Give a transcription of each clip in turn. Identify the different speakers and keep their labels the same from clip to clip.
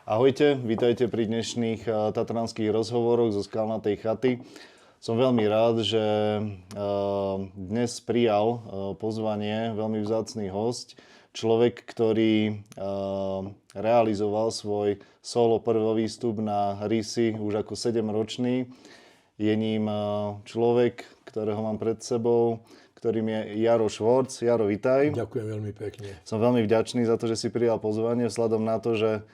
Speaker 1: Ahojte, vítajte pri dnešných tatranských rozhovoroch zo Skalnatej chaty. Som veľmi rád, že dnes prijal pozvanie veľmi vzácny hosť, človek, ktorý realizoval svoj solo prvovýstup na Risi už ako 7-ročný. Je ním človek, ktorého mám pred sebou, ktorým je Jaro Švorc. Jaro, vitaj.
Speaker 2: Ďakujem veľmi pekne.
Speaker 1: Som veľmi vďačný za to, že si prijal pozvanie, vzhľadom na to, že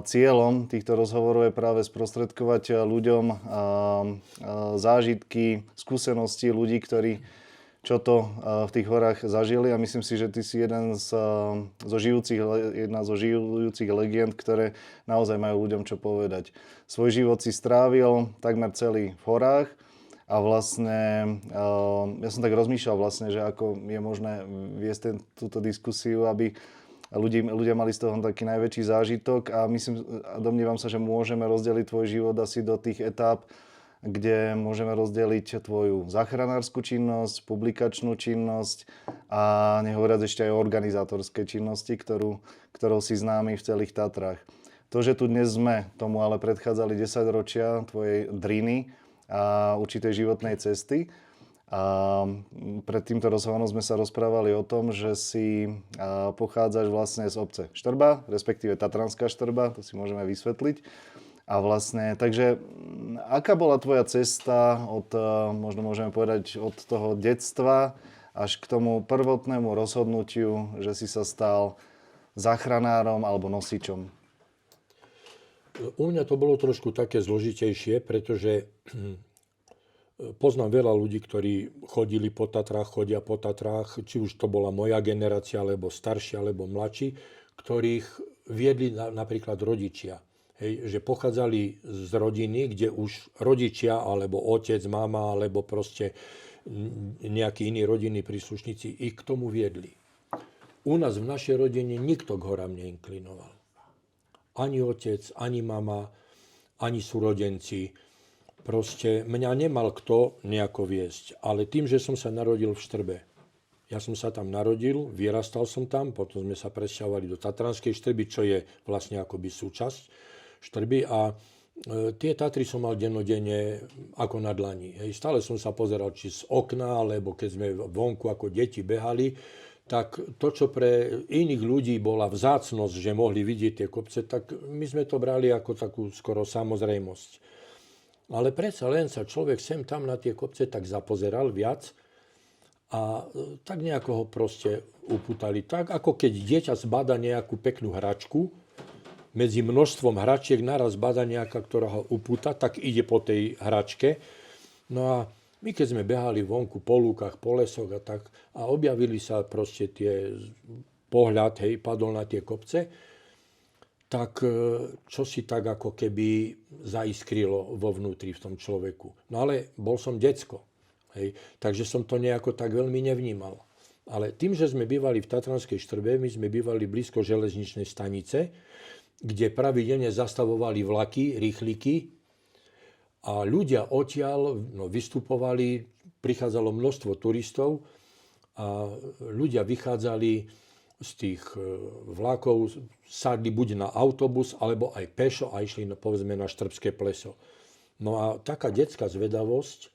Speaker 1: cieľom týchto rozhovorov je práve sprostredkovať ľuďom zážitky, skúsenosti ľudí, ktorí čo to v tých horách zažili, a myslím si, že ty si jedna zo žijúcich legend, ktoré naozaj majú ľuďom čo povedať. Svoj život si strávil takmer celý v horách a vlastne ja som tak rozmýšľal vlastne, že ako je možné viesť túto diskusiu, aby ľudia mali z toho taký najväčší zážitok, a domnievam sa, že môžeme rozdeliť tvoj život asi do tých etáp, kde môžeme rozdeliť tvoju záchranárskú činnosť, publikačnú činnosť a nehovoriac ešte aj o organizátorskej činnosti, ktorou si známy v celých Tatrách. To, že tu dnes sme, tomu ale predchádzali 10 ročia tvojej driny a určitej životnej cesty. A pred týmto rozhovorom sme sa rozprávali o tom, že si pochádzaš vlastne z obce Štrba, respektíve Tatranská Štrba, to si môžeme vysvetliť. A vlastne, takže aká bola tvoja cesta možno môžeme povedať, od toho detstva až k tomu prvotnému rozhodnutiu, že si sa stal záchranárom alebo nosičom?
Speaker 2: U mňa to bolo trošku také zložitejšie, pretože poznám veľa ľudí, ktorí chodili po Tatrách, chodia po Tatrách, či už to bola moja generácia, alebo starší, alebo mladší, ktorých viedli napríklad rodičia. Hej, že pochádzali z rodiny, kde už rodičia, alebo otec, mama, alebo proste nejakí iní rodinní príslušníci ich k tomu viedli. U nás v našej rodine nikto k horám neinklinoval. Ani otec, ani mama, ani súrodenci. Proste mňa nemal kto nejako viesť, ale tým, že som sa narodil v Štrbe. Ja som sa tam narodil, vyrastal som tam, potom sme sa presťahovali do Tatranskej Štrby, čo je vlastne akoby súčasť Štrby, a tie Tatry som mal dennodenne ako na dlani. Stále som sa pozeral či z okna, alebo keď sme vonku ako deti behali, tak to, čo pre iných ľudí bola vzácnosť, že mohli vidieť tie kopce, tak my sme to brali ako takú skoro samozrejmosť. Ale predsa len sa človek sem tam na tie kopce tak zapozeral viac a tak nejako ho proste upútali. Tak ako keď dieťa zbada nejakú peknú hračku, medzi množstvom hračiek naraz bada nejaká, ktorá ho upúta, tak ide po tej hračke. No a my keď sme behali vonku po lúkach, po lesoch a tak, a objavili sa proste pohľad, padol na tie kopce, tak čo si tak ako keby zaiskrilo vo vnútri v tom človeku. No ale bol som decko, takže som to nejako tak veľmi nevnímal. Ale tým, že sme bývali v Tatranskej Štrbe, my sme bývali blízko železničnej stanice, kde pravidelne zastavovali vlaky, rýchliky, a ľudia odtiaľ vystupovali, prichádzalo množstvo turistov a ľudia vychádzali z tých vlakov, sadli buď na autobus, alebo aj pešo a išli povedzme na Štrbské pleso. No a taká detská zvedavosť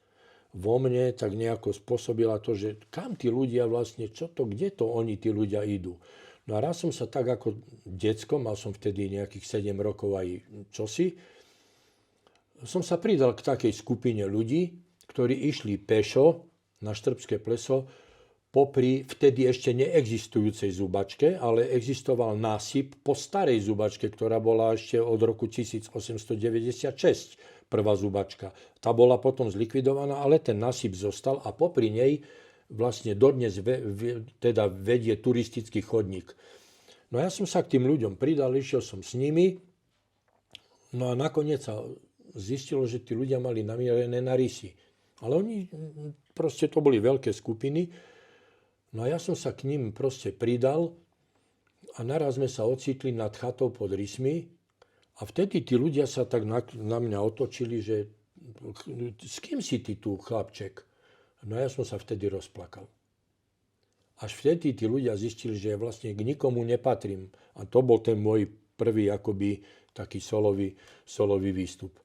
Speaker 2: vo mne tak nejako spôsobila to, že kam tí ľudia vlastne, kde to oni tí ľudia idú. No a raz som sa tak ako decko, mal som vtedy nejakých 7 rokov aj čosi, som sa pridal k takej skupine ľudí, ktorí išli pešo na Štrbské pleso popri vtedy ešte neexistujúcej zubačke, ale existoval násyp po starej zubačke, ktorá bola ešte od roku 1896, prvá zubačka. Tá bola potom zlikvidovaná, ale ten násyp zostal a popri nej vlastne dodnes teda vedie turistický chodník. No ja som sa k tým ľuďom pridal, išiel som s nimi, no a nakoniec sa zistilo, že tí ľudia mali namierené na rysy. Ale oni proste to boli veľké skupiny. No a ja som sa k ním proste pridal a naraz sme sa ocitli nad chatou pod rysmi a vtedy tí ľudia sa tak na mňa otočili, že s kým si ty tu, chlapček? No ja som sa vtedy rozplakal. Až vtedy tí ľudia zistili, že ja vlastne k nikomu nepatrím. A to bol ten môj prvý akoby taký solový výstup.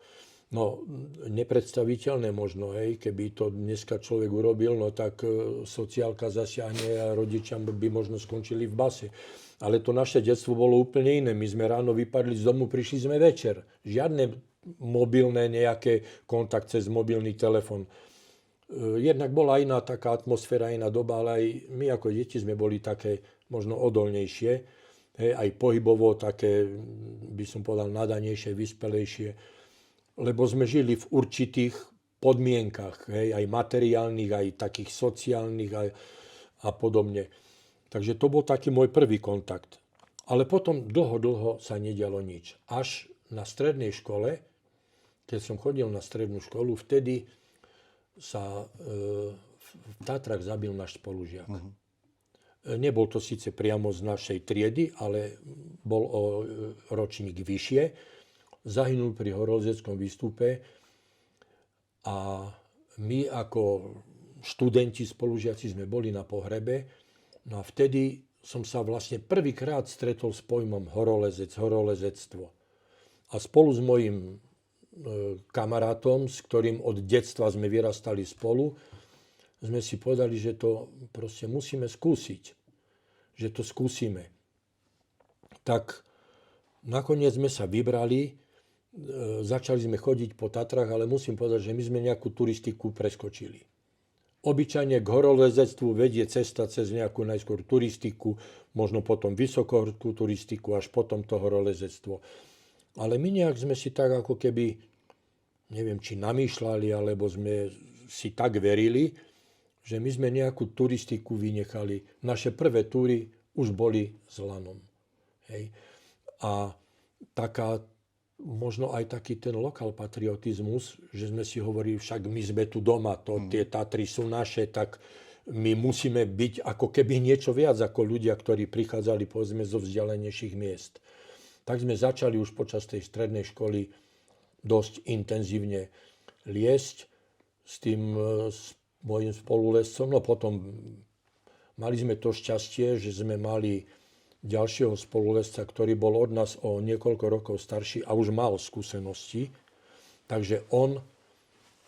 Speaker 2: No, nepredstaviteľné možno, hej, keby to dneska človek urobil, no tak sociálka zasiahne a rodičia by možno skončili v base. Ale to naše detstvo bolo úplne iné. My sme ráno vypadli z domu, prišli sme večer. Žiadne mobilné nejaké kontakt cez mobilný telefon. Jednak bola iná taká atmosféra, iná doba, ale aj my ako deti sme boli také možno odolnejšie, hej, aj pohybovo také, by som povedal, nadanejšie, vyspelejšie. Lebo sme žili v určitých podmienkach, hej, aj materiálnych, aj takých sociálnych a podobne. Takže to bol taký môj prvý kontakt. Ale potom dlho sa nedialo nič. Až na strednej škole, keď som chodil na strednú školu, vtedy sa v Tatrách zabil náš spolužiak. Uh-huh. Nebol to síce priamo z našej triedy, ale bol o ročník vyššie. Zahynul pri horolezeckom výstupe a my ako študenti, spolužiaci sme boli na pohrebe. No a vtedy som sa vlastne prvýkrát stretol s pojmom horolezectvo. A spolu s mojím kamarátom, s ktorým od detstva sme vyrastali spolu, sme si povedali, že to proste musíme skúsiť. Že to skúsime. Tak nakoniec sme sa vybrali, začali sme chodiť po Tatrách, ale musím povedať, že my sme nejakú turistiku preskočili. Obyčajne k horolezectvu vedie cesta cez nejakú najskôr turistiku, možno potom vysokohorskú turistiku, až potom to horolezectvo. Ale my nejak sme si tak ako keby, neviem, či namýšľali, alebo sme si tak verili, že my sme nejakú turistiku vynechali. Naše prvé túry už boli s lanom. Hej. A taká možno aj taký ten lokál patriotizmus, že sme si hovorili, však my sme tu doma, tie Tatry sú naše, tak my musíme byť ako keby niečo viac ako ľudia, ktorí prichádzali povedzme zo vzdialenejších miest. Tak sme začali už počas tej strednej školy dosť intenzívne liesť s tým mojím spolulescom. No potom mali sme to šťastie, že sme mali ďalšieho spolulesca, ktorý bol od nás o niekoľko rokov starší a už mal skúsenosti. Takže on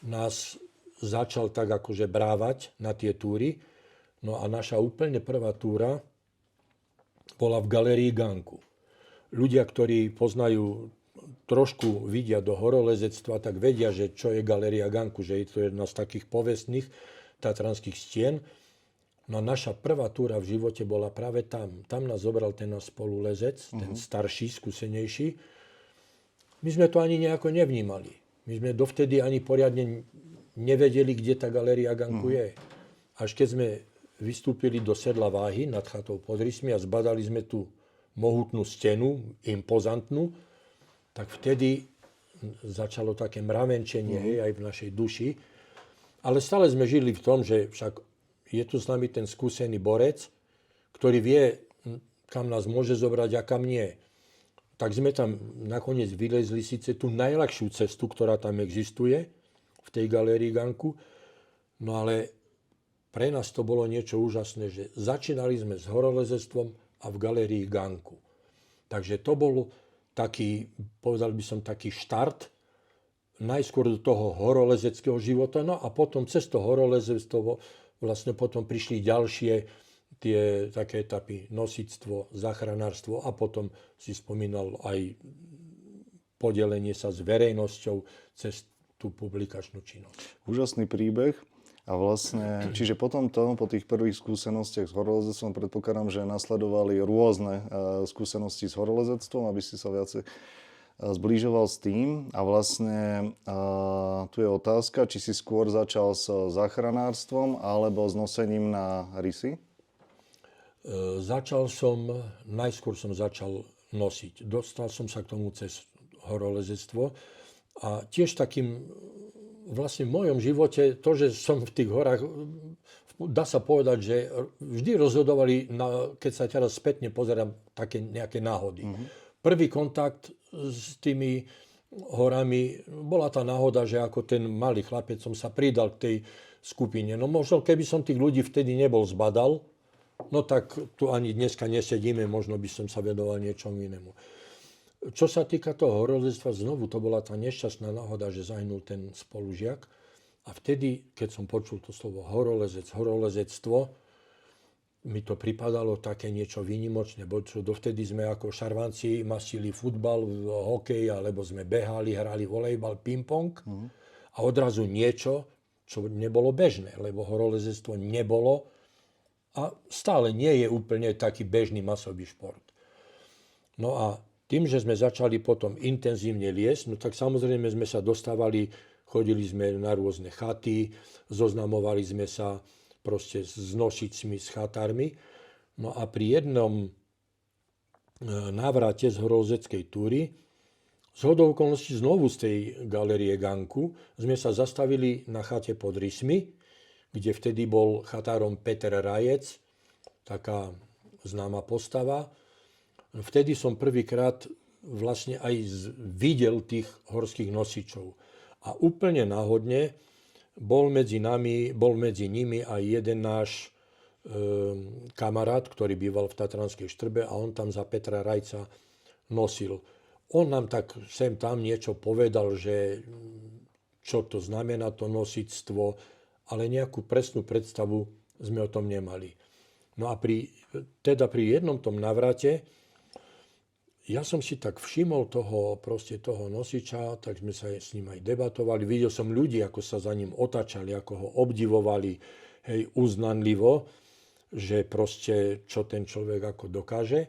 Speaker 2: nás začal tak akože brávať na tie túry. No a naša úplne prvá túra bola v galérii Ganku. Ľudia, ktorí poznajú, trošku vidia do horolezectva, tak vedia, že čo je galéria Ganku, že je to jedna z takých povestných tatranských stien. No naša prvá túra v živote bola práve tam. Tam nás zobral ten náš spolulezec, ten starší, skúsenejší. My sme to ani nejako nevnímali. My sme dovtedy ani poriadne nevedeli, kde tá galéria Ganku je. Až keď sme vystúpili do sedla Váhy nad chatou pod Rysmi a zbadali sme tú mohutnú stenu, impozantnú, tak vtedy začalo také mravenčenie aj v našej duši. Ale stále sme žili v tom, že však je tu s nami ten skúsený borec, ktorý vie, kam nás môže zobrať a kam nie. Tak sme tam nakoniec vylezli síce tú najľahšiu cestu, ktorá tam existuje, v tej galérii Ganku, no ale pre nás to bolo niečo úžasné, že začínali sme s horolezectvom a v galérii Ganku. Takže to bol taký, povedal by som, taký štart najskôr do toho horolezeckého života, no a potom cez to horolezectvo vlastne potom prišli ďalšie tie také etapy, nosictvo, záchranárstvo a potom si spomínal aj podelenie sa s verejnosťou cez tú publikačnú činnosť.
Speaker 1: Úžasný príbeh. A vlastne, čiže po tých prvých skúsenostiach s horolezectvom predpokladám, že nasledovali rôzne skúsenosti s horolezectvom, aby si sa viacej zbližoval s tým. A vlastne tu je otázka, či si skôr začal s záchranárstvom alebo s nosením na rysy?
Speaker 2: Najskôr som začal nosiť. Dostal som sa k tomu cez horolezectvo a tiež takým vlastne v mojom živote to, že som v tých horách, dá sa povedať, že vždy rozhodovali, keď sa teraz spätne pozerám, také nejaké náhody. Prvý kontakt s tými horami bola tá náhoda, že ako ten malý chlapec som sa pridal k tej skupine. No možno keby som tých ľudí vtedy nebol zbadal, no tak tu ani dneska nesedíme, možno by som sa venoval niečomu inému. Čo sa týka toho horolezectva, znovu to bola tá nešťastná náhoda, že zahynul ten spolužiak. A vtedy, keď som počul to slovo horolezectvo, mi to pripadalo také niečo výnimočné, bo čo dovtedy sme ako šarvanci masili futbal, hokej, alebo sme behali, hrali volejbal, ping-pong a odrazu niečo, čo nebolo bežné, lebo horolezectvo nebolo a stále nie je úplne taký bežný masový šport. No a tým, že sme začali potom intenzívne liesť, no tak samozrejme sme sa dostávali, chodili sme na rôzne chaty, zoznamovali sme sa proste s nosičmi, s chatármi. No a pri jednom návrate z horolezeckej túry, zhodou okolností znovu z tej galerie Ganku, sme sa zastavili na chate pod Rysmi, kde vtedy bol chatárom Peter Rajec, taká známa postava. Vtedy som prvýkrát vlastne aj videl tých horských nosičov. A úplne náhodne bol medzi nimi aj jeden náš kamarát, ktorý býval v Tatranskej Štrbe a on tam za Petra Rajca nosil. On nám tak sem tam niečo povedal, že čo to znamená to nosictvo, ale nejakú presnú predstavu sme o tom nemali. No a pri jednom tom navrate ja som si tak všimol toho nosiča, tak sme sa s ním aj debatovali. Videl som ľudí, ako sa za ním otáčali, ako ho obdivovali, hej, uznanlivo, že proste čo ten človek ako dokáže.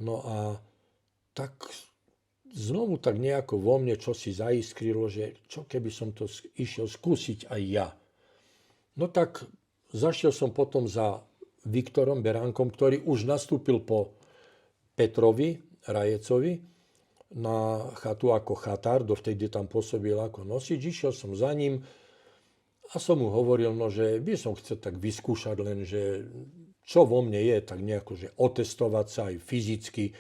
Speaker 2: No a tak znovu tak nejako vo mne čo si zaiskrilo, že čo keby som to išiel skúsiť aj ja. No tak zašiel som potom za Viktorom Beránkom, ktorý už nastúpil po Petrovi Rajecovi na chatu ako chatár, dovtedy tam pôsobil ako nosič. Išiel som za ním a som mu hovoril, no, že by som chcel tak vyskúšať len, že čo vo mne je, tak nejako, že otestovať sa aj fyzicky,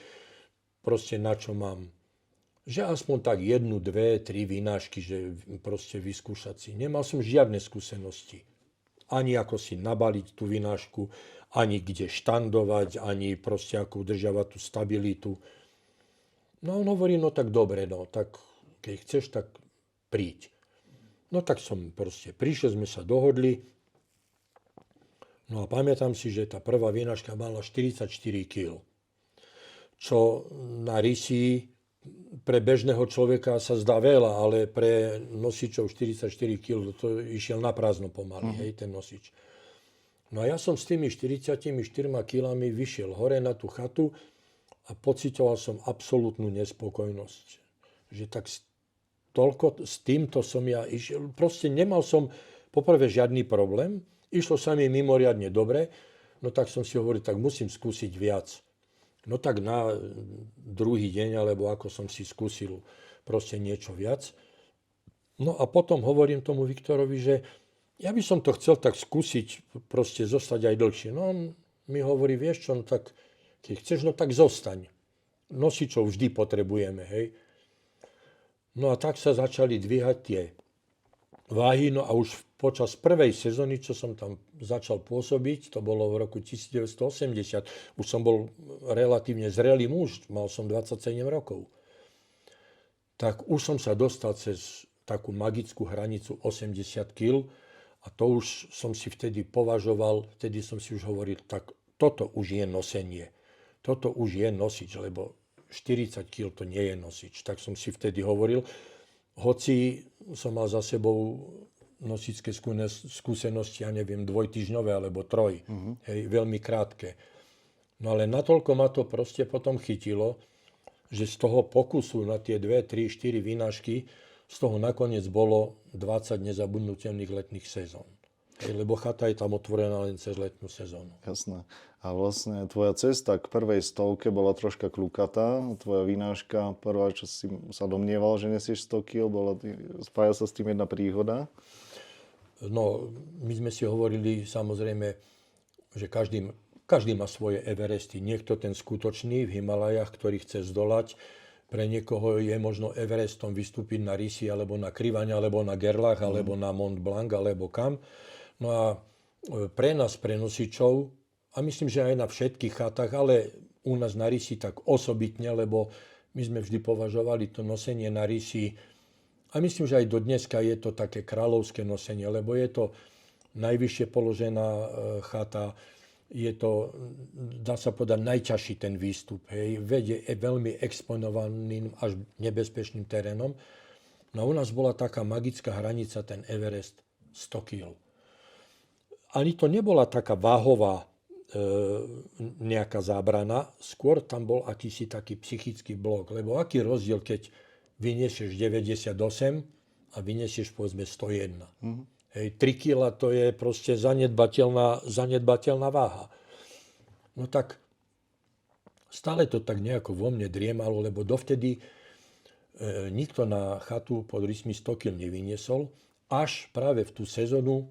Speaker 2: proste na čo mám. Že aspoň tak 1, 2, 3 vynášky, že proste vyskúšať si. Nemal som žiadne skúsenosti. Ani ako si nabaliť tú vynášku, ani kde štandovať, ani proste ako udržiavať tú stabilitu. No on hovorí, no tak dobre, no tak keď chceš, tak príď. No tak som proste prišiel, sme sa dohodli. No a pamätám si, že tá prvá vynáška mala 44 kg. Čo na rysi pre bežného človeka sa zdá veľa, ale pre nosičov 44 kg to išiel na prázdno pomaly, hej, ten nosič. No a ja som s tými 44 kilami vyšiel hore na tú chatu a pocitoval som absolútnu nespokojnosť. Že tak toľko s týmto som ja išiel. Proste nemal som poprvé žiadny problém, išlo sa mi mimoriadne dobre, no tak som si hovoril, tak musím skúsiť viac. No tak na druhý deň, alebo ako som si skúsil proste niečo viac. No a potom hovorím tomu Viktorovi, že ja by som to chcel tak skúsiť, proste zostať aj dlhšie. No on mi hovorí, vieš čo, no tak keď chceš, no tak zostaň. Nosičov vždy potrebujeme, hej. No a tak sa začali dvíhať tie váhy, no a už počas prvej sezóny, čo som tam začal pôsobiť, to bolo v roku 1980, už som bol relatívne zrelý muž, mal som 27 rokov. Tak už som sa dostal cez takú magickú hranicu 80 kg a to už som si vtedy považoval, vtedy som si už hovoril, tak toto už je nosenie. Toto už je nosič, lebo 40 kg to nie je nosič. Tak som si vtedy hovoril, hoci som mal za sebou nosičské skúsenosti, ja neviem, 2-týždňové alebo 3, hej, veľmi krátke. No ale natoľko ma to proste potom chytilo, že z toho pokusu na tie 2, 3, 4 vynášky, z toho nakoniec bolo 20 nezabudnutelných letných sezón. Lebo chata je tam otvorená len cez letnú sezónu.
Speaker 1: Jasné. A vlastne tvoja cesta k prvej stovke bola troška klukatá. Tvoja vynáška, prvá, čo si sa domnieval, že nesieš 100 kg, spája sa s tým jedna príhoda.
Speaker 2: No, my sme si hovorili samozrejme, že každý má svoje Everesty. Niekto ten skutočný v Himalajach, ktorý chce zdolať. Pre niekoho je možno Everestom vystúpiť na Rysy, alebo na Krivaň, alebo na Gerlach, alebo na Mont Blanc, alebo kam. No a pre nás, pre nosičov, a myslím, že aj na všetkých chatách, ale u nás na Rysy tak osobitne, lebo my sme vždy považovali to nosenie na rysy, a myslím, že aj do dneska je to také kráľovské nosenie, lebo je to najvyššie položená chata, je to, dá sa povedať, najťažší ten výstup. Hej. Vedie veľmi exponovaným až nebezpečným terénom. No u nás bola taká magická hranica, ten Everest, 100 kg. Ani to nebola taká váhová nejaká zábrana, skôr tam bol akýsi taký psychický blok. Lebo aký rozdiel, keď vyniesieš 98 a vyniesieš povedzme 101. Hej, 3 kg to je proste zanedbateľná váha. No tak stále to tak nejako vo mne driemalo, lebo dovtedy nikto na chatu pod rysmi 100 kg nevyniesol, až práve v tú sezónu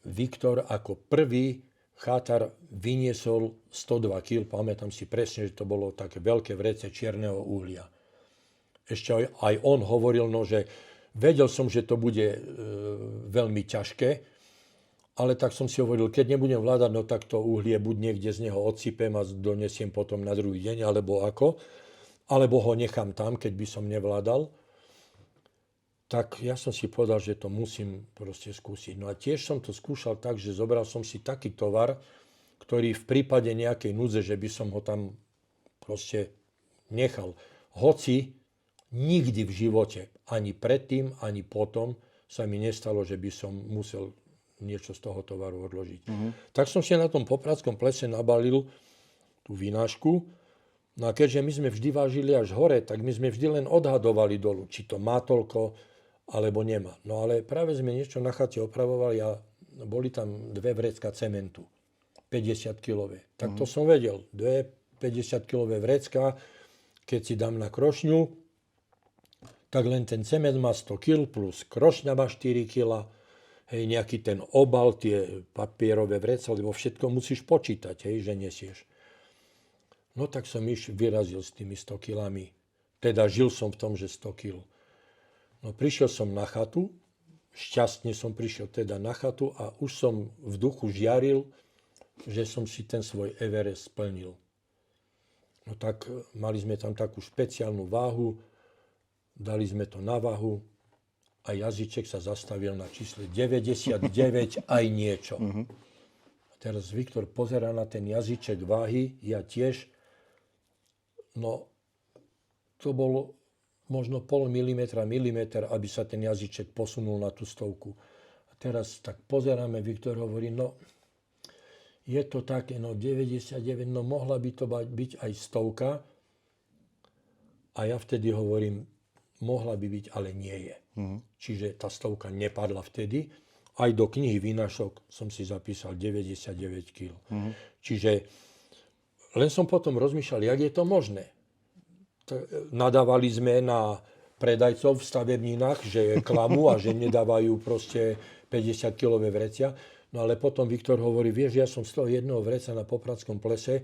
Speaker 2: Viktor ako prvý chátar vyniesol 102 kg. Pamätám si presne, že to bolo také veľké vrece čierneho uhlia. Ešte aj on hovoril, no, že vedel som, že to bude veľmi ťažké, ale tak som si hovoril, keď nebudem vládať, no tak to uhlie buď niekde z neho odsypem a donesiem potom na druhý deň, alebo ako, alebo ho nechám tam, keď by som nevládal. Tak ja som si povedal, že to musím proste skúsiť. No a tiež som to skúšal tak, že zobral som si taký tovar, ktorý v prípade nejakej núdze, že by som ho tam proste nechal. Hoci nikdy v živote, ani predtým, ani potom, sa mi nestalo, že by som musel niečo z toho tovaru odložiť. Tak som si na tom Popradskom plese nabalil tú vynášku. No a keďže my sme vždy vážili až hore, tak my sme vždy len odhadovali dolu, či to má toľko, alebo nemá. No ale práve sme niečo na chate opravovali a boli tam 2 vrecka cementu, 50-kilové. Tak to som vedel, 2 50-kilové vrecka, keď si dám na krošňu, tak len ten cement má 100 kg plus krošňa má 4 kg, hej, nejaký ten obal, tie papierové vreca, lebo všetko musíš počítať, hej, že nesieš. No tak som vyrazil s tými 100 kilami. Teda žil som v tom, že 100 kg. No prišiel som na chatu, šťastne som prišiel teda na chatu a už som v duchu žiaril, že som si ten svoj Everest splnil. No tak mali sme tam takú špeciálnu váhu, dali sme to na váhu a jazyček sa zastavil na čísle 99 aj niečo. A teraz Viktor pozerá na ten jazyček váhy, ja tiež. No to bolo možno pol milimetra, aby sa ten jazyček posunul na tú 100. A teraz tak pozeráme, Viktor hovorí, no je to také, no 99, no mohla by to byť aj 100. A ja vtedy hovorím, mohla by byť, ale nie je. Čiže tá 100 nepadla vtedy. Aj do knihy výnašok som si zapísal 99 kg. Čiže len som potom rozmýšľal, jak je to možné. Nadávali sme na predajcov v stavebninách, že klamú a že nedávajú proste 50-kilové vrecia. No ale potom Viktor hovorí, vieš, ja som z toho jedného vreca na Popradskom plese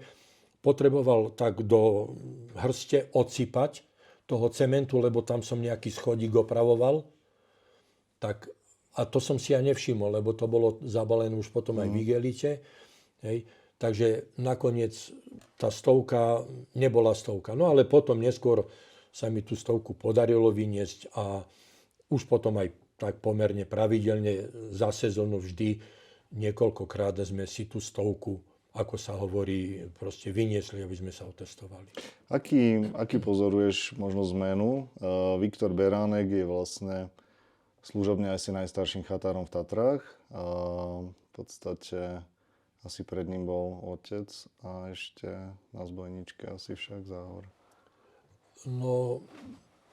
Speaker 2: potreboval tak do hrste odsypať toho cementu, lebo tam som nejaký schodík opravoval. Tak, a to som si ja nevšimol, lebo to bolo zabalené už potom aj v igelite. Hej. Takže nakoniec tá 100 nebola 100. No ale potom neskôr sa mi tú 100 podarilo vyniesť a už potom aj tak pomerne pravidelne za sezónu vždy niekoľkokrát sme si tú 100, ako sa hovorí, proste vyniesli, aby sme sa otestovali.
Speaker 1: Aký pozoruješ možno zmenu? Viktor Beránek je vlastne služobne asi najstarším chatárom v Tatrách. V podstate asi pred ním bol otec a ešte na zbojničke asi však Záhor.
Speaker 2: No,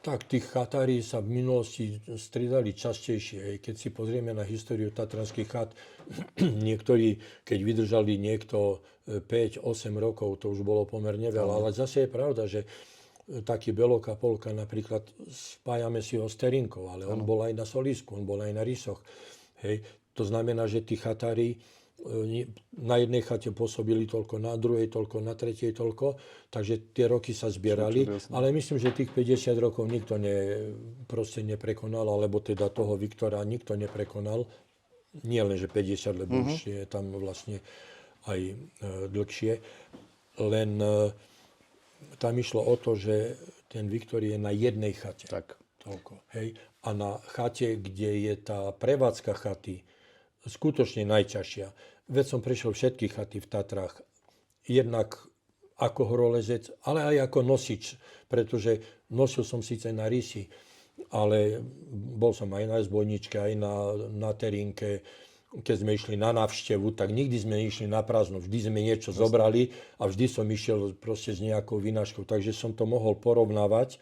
Speaker 2: tak tých chatári sa v minulosti striedali častejšie. Keď si pozrieme na históriu tatranských chat, niektorí, keď vydržali niekto 5-8 rokov, to už bolo pomerne veľa. Ale zase je pravda, že taký Belok a Polka napríklad spájame si ho s Terinkou, ale on bol aj na Solísku, on bol aj na Rysoch. Hej. To znamená, že tí chatári na jednej chate pôsobili toľko, na druhej toľko, na tretej toľko, takže tie roky sa zbierali, ale myslím, že tých 50 rokov nikto proste neprekonal, alebo teda toho Viktora nikto neprekonal. Nie len, že 50, lebo už je tam vlastne aj dlhšie. Len tam išlo o to, že ten Viktor je na jednej chate.
Speaker 1: Tak.
Speaker 2: Toľko, hej. A na chate, kde je tá prevádzka chaty, skutočne najťažšia. Veď som prešiel všetky chaty v Tatrách. Jednak ako horolezec, ale aj ako nosič. Pretože nosil som síce na rysi, ale bol som aj na zbojničke, aj na terínke. Keď sme išli na návštevu, tak nikdy sme išli na prázdno. Vždy sme niečo zobrali a vždy som išiel proste s nejakou vynáškou. Takže som to mohol porovnávať.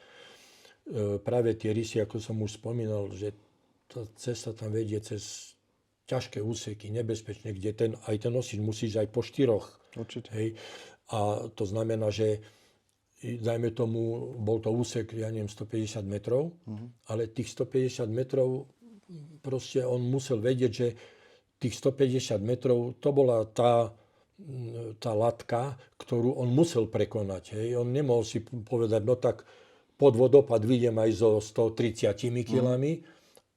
Speaker 2: Práve tie rysy, ako som už spomínal, že tá cesta tam vedie cez ťažké úseky, nebezpečné, kde aj ten nosič musíš aj po štyroch.
Speaker 1: Určite.
Speaker 2: Hej. A to znamená, že dajme tomu, bol to úsek, ja neviem, 150 metrov, ale tých 150 metrov proste on musel vedieť, že tých 150 metrov to bola tá latka, ktorú on musel prekonať. Hej. On nemohol si povedať, no tak pod vodopad vyjdem aj so 130 kilami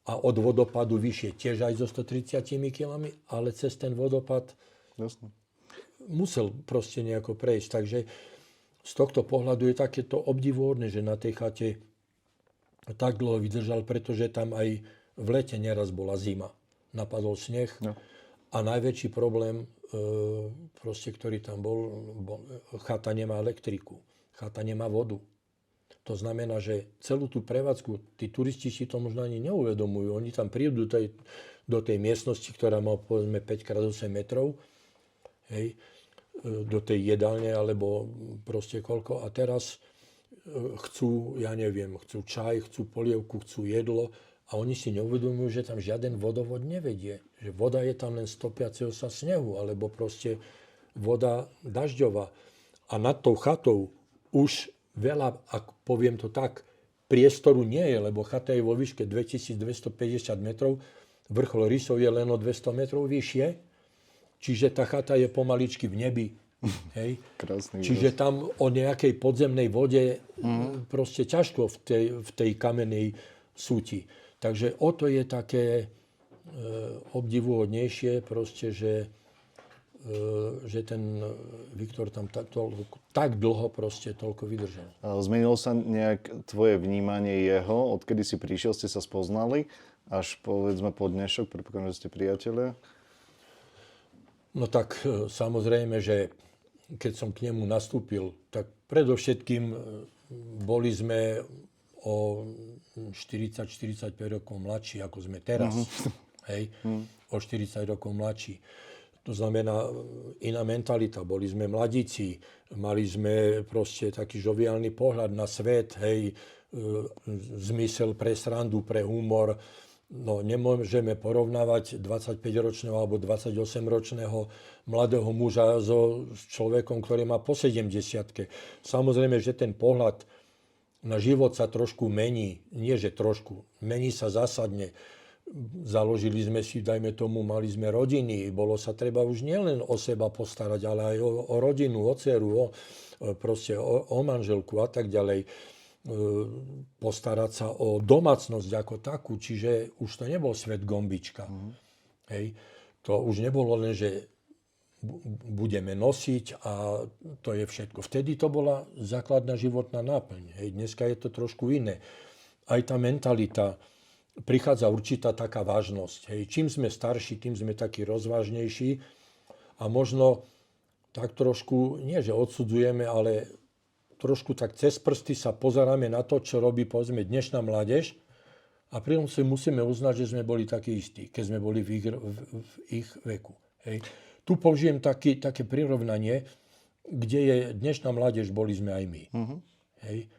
Speaker 2: a od vodopadu vyššie tiež aj so 130 kilami, ale cez ten vodopad musel proste nejako prejsť. Takže z tohto pohľadu je takéto obdivuhodné, že na tej chate tak dlho vydržal, pretože tam aj v lete neraz bola zima. Napadol sneh a najväčší problém, proste, ktorý tam bol, chata nemá elektriku, chata nemá vodu. To znamená, že celú tú prevádzku, tí turisti si to možno ani neuvedomujú. Oni tam prídu do tej miestnosti, ktorá má povedzme 5x8 metrov, hej, do tej jedálne, alebo proste koľko. A teraz chcú, ja neviem, chcú čaj, chcú polievku, chcú jedlo a oni si neuvedomujú, že tam žiaden vodovod nevedie. Že voda je tam len stopiaceho sa snehu, alebo proste voda dažďová. A nad tou chatou už veľa, ak poviem to tak, priestoru nie je, lebo chata je vo výške 2250 metrov, vrchol rysov je len o 200 metrov vyššie, čiže tá chata je pomaličky v nebi. Hej.
Speaker 1: Krásny
Speaker 2: čiže tam o nejakej podzemnej vode proste ťažko v tej kamennej súti. Takže o to je také obdivuhodnejšie, proste, že ten Viktor tam tak dlho proste toľko vydržal.
Speaker 1: Zmenilo sa nejak tvoje vnímanie jeho, odkedy si prišiel, ste sa spoznali, až povedzme po dnešok, predpokladám, že ste priatelia?
Speaker 2: No tak samozrejme, že keď som k nemu nastúpil, tak predovšetkým boli sme o 40-45 rokov mladší, ako sme teraz. Hej? O 40 rokov mladší. To znamená iná mentalita. Boli sme mladíci, mali sme proste taký žoviálny pohľad na svet, hej, zmysel pre srandu, pre humor. No, nemôžeme porovnávať 25-ročného alebo 28-ročného mladého muža s človekom, ktorý má po 70-ke. Samozrejme, že ten pohľad na život sa trošku mení. Nie, že trošku. Mení sa zásadne. Založili sme si, dajme tomu, mali sme rodiny. Bolo sa treba už nielen o seba postarať, ale aj o rodinu, o dceru, o manželku a tak ďalej. Postarať sa o domácnosť ako takú, čiže už to nebol svet gombička. Hej. To už nebolo len, že budeme nosiť a to je všetko. Vtedy to bola základná životná náplň. Hej. Dneska je to trošku iné. Aj tá mentalita, prichádza určitá taká vážnosť. Hej. Čím sme starší, tým sme takí rozvážnejší a možno tak trošku, nie že odsudzujeme, ale trošku tak cez prsty sa pozeráme na to, čo robí povedzme dnešná mládež a pritom si musíme uznať, že sme boli takí istí, keď sme boli v ich veku. Hej. Tu použijem také prirovnanie, kde je dnešná mládež, boli sme aj my. Hej.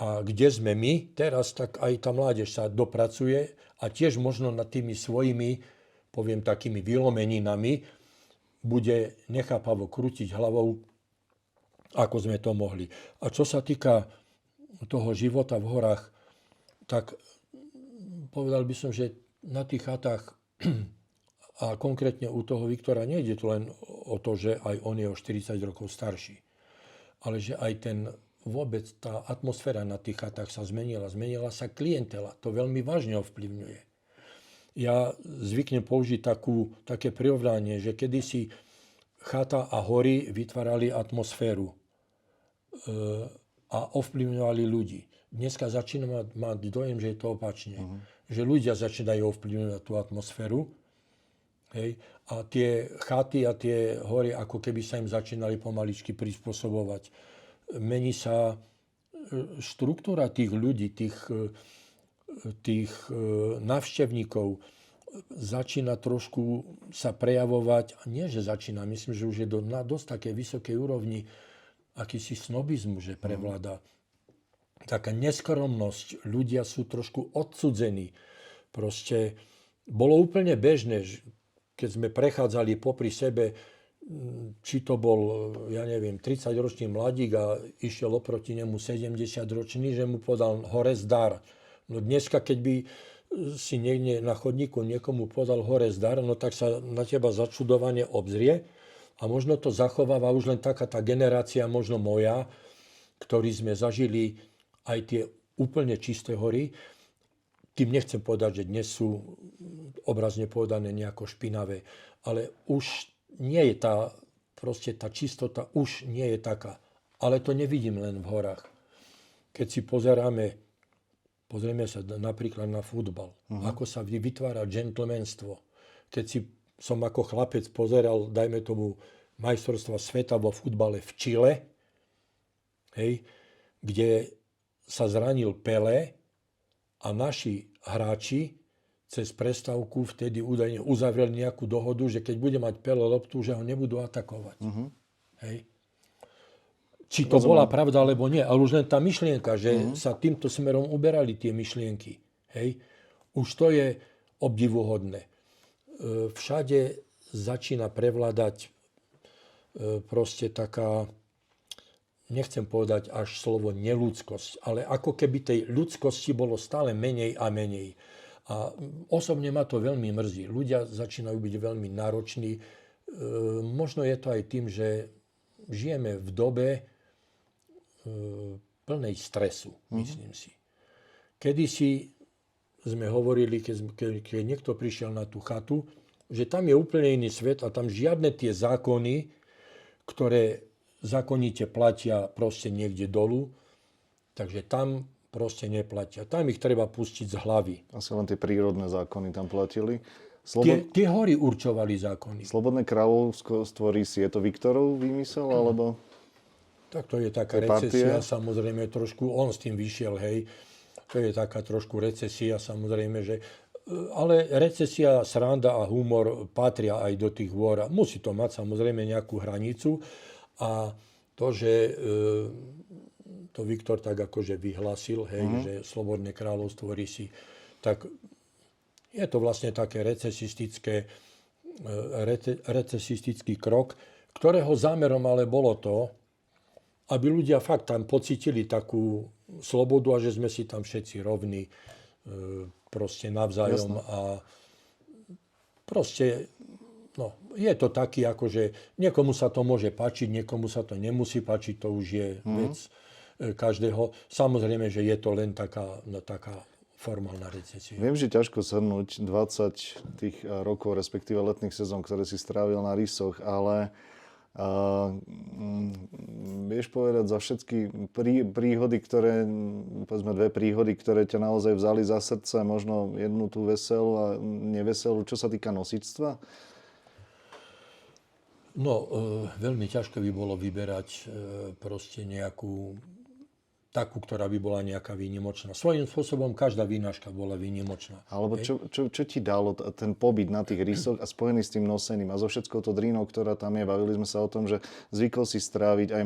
Speaker 2: A kde sme my, teraz tak aj tá mládež sa dopracuje a tiež možno nad tými svojimi, poviem takými vylomeninami, bude nechápavo krútiť hlavou, ako sme to mohli. A čo sa týka toho života v horách, tak povedal by som, že na tých chatách a konkrétne u toho Viktora nejde to len o to, že aj on je o 40 rokov starší, ale že aj ten vôbec tá atmosféra na tých chatách sa zmenila. Zmenila sa klientela. To veľmi vážne ovplyvňuje. Ja zvyknem použiť také prirovnanie, že kedysi chata a hory vytvárali atmosféru. a ovplyvňovali ľudí. Dneska začína mať dojem, že je to opačne. Že ľudia začínajú ovplyvňovať tú atmosféru. Hej? A tie chaty a tie hory, ako keby sa im začínali pomaličky prispôsobovať. Mení sa štruktúra tých ľudí, tých návštevníkov. Začína trošku sa prejavovať, nie že začína, myslím, že už je na dosť také vysokej úrovni akýsi snobizmu, že prevláda. Taká neskromnosť, ľudia sú trošku odcudzení. Proste bolo úplne bežné, keď sme prechádzali popri sebe, či to bol, ja neviem, 30-ročný mladík a išiel oproti nemu 70-ročný, že mu podal hore zdar. No dneska, keď by si niekde na chodníku niekomu podal hore zdar, no tak sa na teba začudovane obzrie a možno to zachováva už len taká tá generácia, možno moja, ktorí sme zažili aj tie úplne čisté hory. Tým nechcem povedať, že dnes sú obrazne povedané nejako špinavé, ale už nie je tá čistota už nie je taká. Ale to nevidím len v horách. Keď si pozrieme sa napríklad na futbal, ako sa vytvára džentlmenstvo. Keď som ako chlapec pozeral, dajme tomu, majstrovstva sveta vo futbale v Čile, hej, kde sa zranil Pelé a naši hráči cez prestávku vtedy údajne uzavreli nejakú dohodu, že keď bude mať Pelé loptu, že ho nebudú atakovať. Hej. Či to bola pravda, alebo nie. Ale už len tá myšlienka, že sa týmto smerom uberali tie myšlienky. Hej. Už to je obdivuhodné. Všade začína prevládať proste taká, nechcem povedať až slovo neľudskosť, ale ako keby tej ľudskosti bolo stále menej a menej. A osobne ma to veľmi mrzí. Ľudia začínajú byť veľmi nároční. Možno je to aj tým, že žijeme v dobe plnej stresu, myslím si. Kedysi sme hovorili, keď niekto prišiel na tú chatu, že tam je úplne iný svet a tam žiadne tie zákony, ktoré zákonite platia proste niekde dolu, takže tam proste neplatia. Tam ich treba pustiť z hlavy.
Speaker 1: Asi len tie prírodné zákony tam platili.
Speaker 2: Tie hory určovali zákony.
Speaker 1: Slobodné kráľovstvo stvorí si, je to Viktorov výmysel, alebo...
Speaker 2: Tak to je taká recesia, samozrejme, trošku, on s tým vyšiel, hej. To je taká trošku recesia, samozrejme, že... Ale recesia, sranda a humor patria aj do tých hôr. Musí to mať samozrejme nejakú hranicu. A to, že to Viktor tak akože vyhlasil, hej, že Slobodné kráľovstvo rysí, tak je to vlastne také recesistický krok, ktorého zámerom ale bolo to, aby ľudia fakt tam pocítili takú slobodu a že sme si tam všetci rovní proste navzájom. Jasne. A proste, no, je to taký, akože niekomu sa to môže páčiť, niekomu sa to nemusí páčiť, to už je vec každého. Samozrejme, že je to len taká formálna recesia.
Speaker 1: Viem, že ťažko shrnúť 20 tých rokov, respektíve letných sezón, ktoré si strávil na rysoch, ale vieš povedať za všetky príhody, povedzme dve príhody, ktoré ťa naozaj vzali za srdce, možno jednu tú veselú a neveselú, čo sa týka nosičstva?
Speaker 2: No, veľmi ťažké by bolo vyberať proste nejakú takú, ktorá by bola nejaká výnimočná. Svojím spôsobom každá výnaška bola výnimočná.
Speaker 1: Alebo čo ti dalo ten pobyt na tých rysoch a spojený s tým nosením a so všetkou to drínou, ktorá tam je? Bavili sme sa o tom, že zvykol si stráviť aj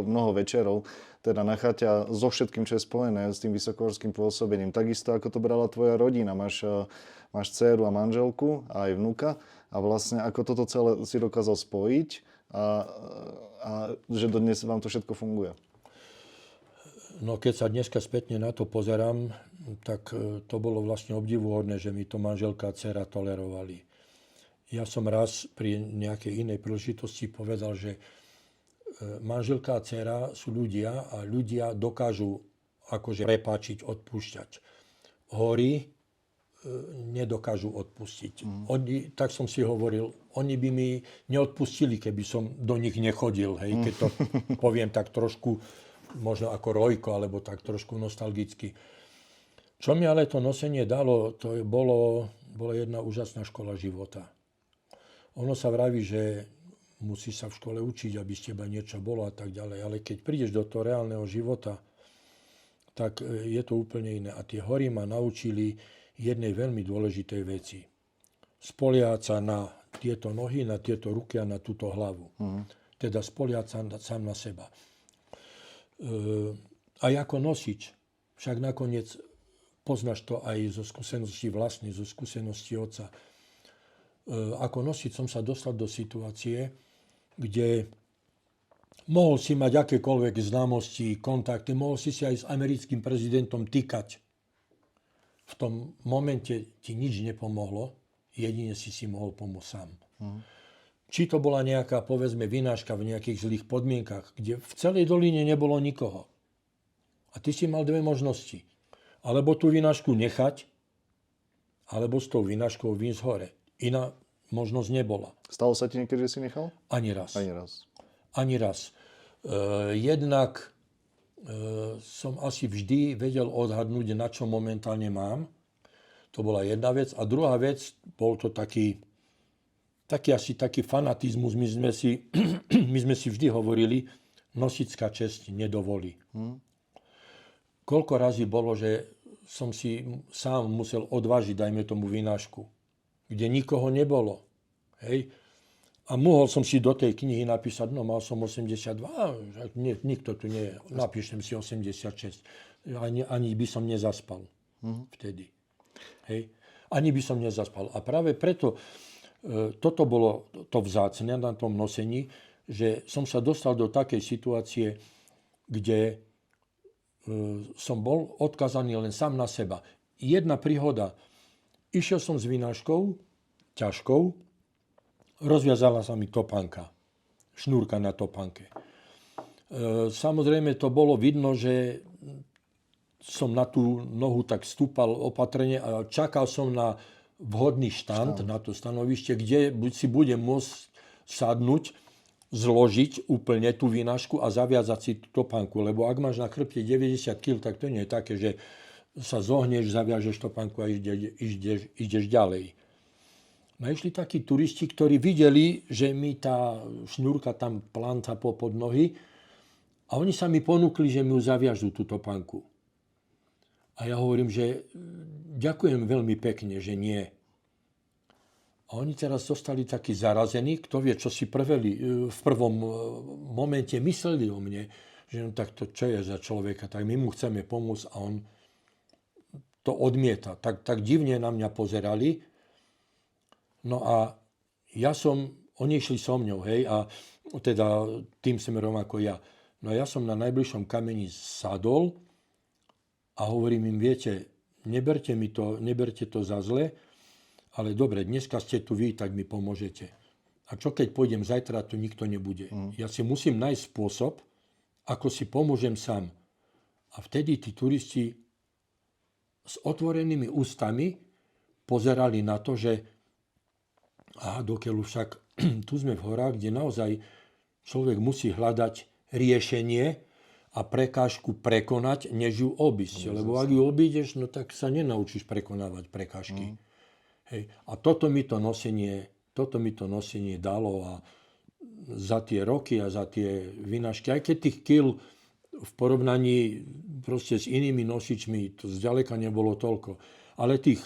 Speaker 1: mnoho večerov teda na chate a so všetkým, čo je spojené s tým vysokohorským pôsobením. Takisto ako to brala tvoja rodina. Máš dcéru a manželku a aj vnuka a vlastne ako toto celé si dokázal spojiť a že dodnes vám to všetko funguje.
Speaker 2: No keď sa dneska spätne na to pozerám, tak to bolo vlastne obdivuhodné, že mi to manželka a dcera tolerovali. Ja som raz pri nejakej inej príležitosti povedal, že manželka a dcera sú ľudia a ľudia dokážu akože prepáčiť, odpúšťať. Hory nedokážu odpustiť. Oni, tak som si hovoril, oni by mi neodpustili, keby som do nich nechodil. Hej, keď to poviem tak trošku, možno ako Rojko, alebo tak trošku nostalgicky. Čo mi ale to nosenie dalo, to bolo jedna úžasná škola života. Ono sa vraví, že musí sa v škole učiť, aby z teba niečo bolo a tak ďalej. Ale keď prídeš do toho reálneho života, tak je to úplne iné. A tie hory ma naučili jednej veľmi dôležitej veci. Spoliehať sa na tieto nohy, na tieto ruky a na túto hlavu. Teda spoliehať sa sám na seba. Aj ako nosič. Však nakoniec poznáš to aj zo skúsenosti vlastnej, zo skúsenosti otca. Ako nosič som sa dostal do situácie, kde mohol si mať akékoľvek známosti, kontakty, mohol si aj s americkým prezidentom týkať. V tom momente ti nič nepomohlo, jedine si mohol pomôcť sám. Či to bola nejaká, povedzme, vynáška v nejakých zlých podmienkach, kde v celej doline nebolo nikoho. A ty si mal dve možnosti. Alebo tú vynášku nechať, alebo s tou vynáškou výjsť hore. Iná možnosť nebola.
Speaker 1: Stalo sa ti niekedy, že si nechal?
Speaker 2: Ani raz.
Speaker 1: Ani raz.
Speaker 2: Ani raz. Jednak som asi vždy vedel odhadnúť, na čo momentálne mám. To bola jedna vec. A druhá vec, bol to taký fanatizmus. My sme si vždy hovorili, nosická česť nedovolí. Koľko razy bolo, že som si sám musel odvážiť, dajme tomu vynášku, kde nikoho nebolo. Hej. A mohol som si do tej knihy napísať, no mal som 82, nikto tu nie je, napíšem si 86. Ani by som nezaspal vtedy. Hej. Ani by som nezaspal. A práve preto toto bolo to vzácne na tom nosení, že som sa dostal do takej situácie, kde som bol odkazaný len sám na seba. Jedna príhoda. Išiel som s vynáškou, ťažkou, rozviazala sa mi topánka, šnúrka na topánke. Samozrejme to bolo vidno, že som na tú nohu tak stúpal opatrne a čakal som na vhodný štand, na to stanovište, kde si budem môcť sadnúť, zložiť úplne tú vynášku a zaviazať si tú topánku. Lebo ak máš na chrbte 90 kg, tak to nie je také, že sa zohneš, zaviažeš topánku a ideš ďalej. No išli takí turisti, ktorí videli, že mi tá šnúrka tam planta pod nohy a oni sa mi ponúkli, že mi ju zaviažú tú topánku. A ja hovorím, že ďakujem veľmi pekne, že nie. A oni teraz zostali takí zarazení, kto vie, čo si v prvom momente mysleli o mne, že no tak to čo je za človeka, tak my mu chceme pomôcť a on to odmieta. Tak divne na mňa pozerali. No a oni išli so mňou, hej, a teda tým smerom ako ja. No a ja som na najbližšom kameni sadol a hovorím im, viete, neberte to za zle, ale dobre, dneska ste tu vy, tak mi pomôžete. A čo keď pôjdem zajtra, tu nikto nebude. Ja si musím nájsť spôsob, ako si pomôžem sám. A vtedy tí turisti s otvorenými ústami pozerali na to, že dokeľu však tu sme v horách, kde naozaj človek musí hľadať riešenie a prekážku prekonať, než ju obísť. Lebo ak ju obídeš, no tak sa nenaučíš prekonávať prekážky. Hej. A toto mi to nosenie dalo a za tie roky a za tie vynášky, aj keď tých kil v porovnaní proste s inými nosičmi, to zďaleka nebolo toľko. Ale tých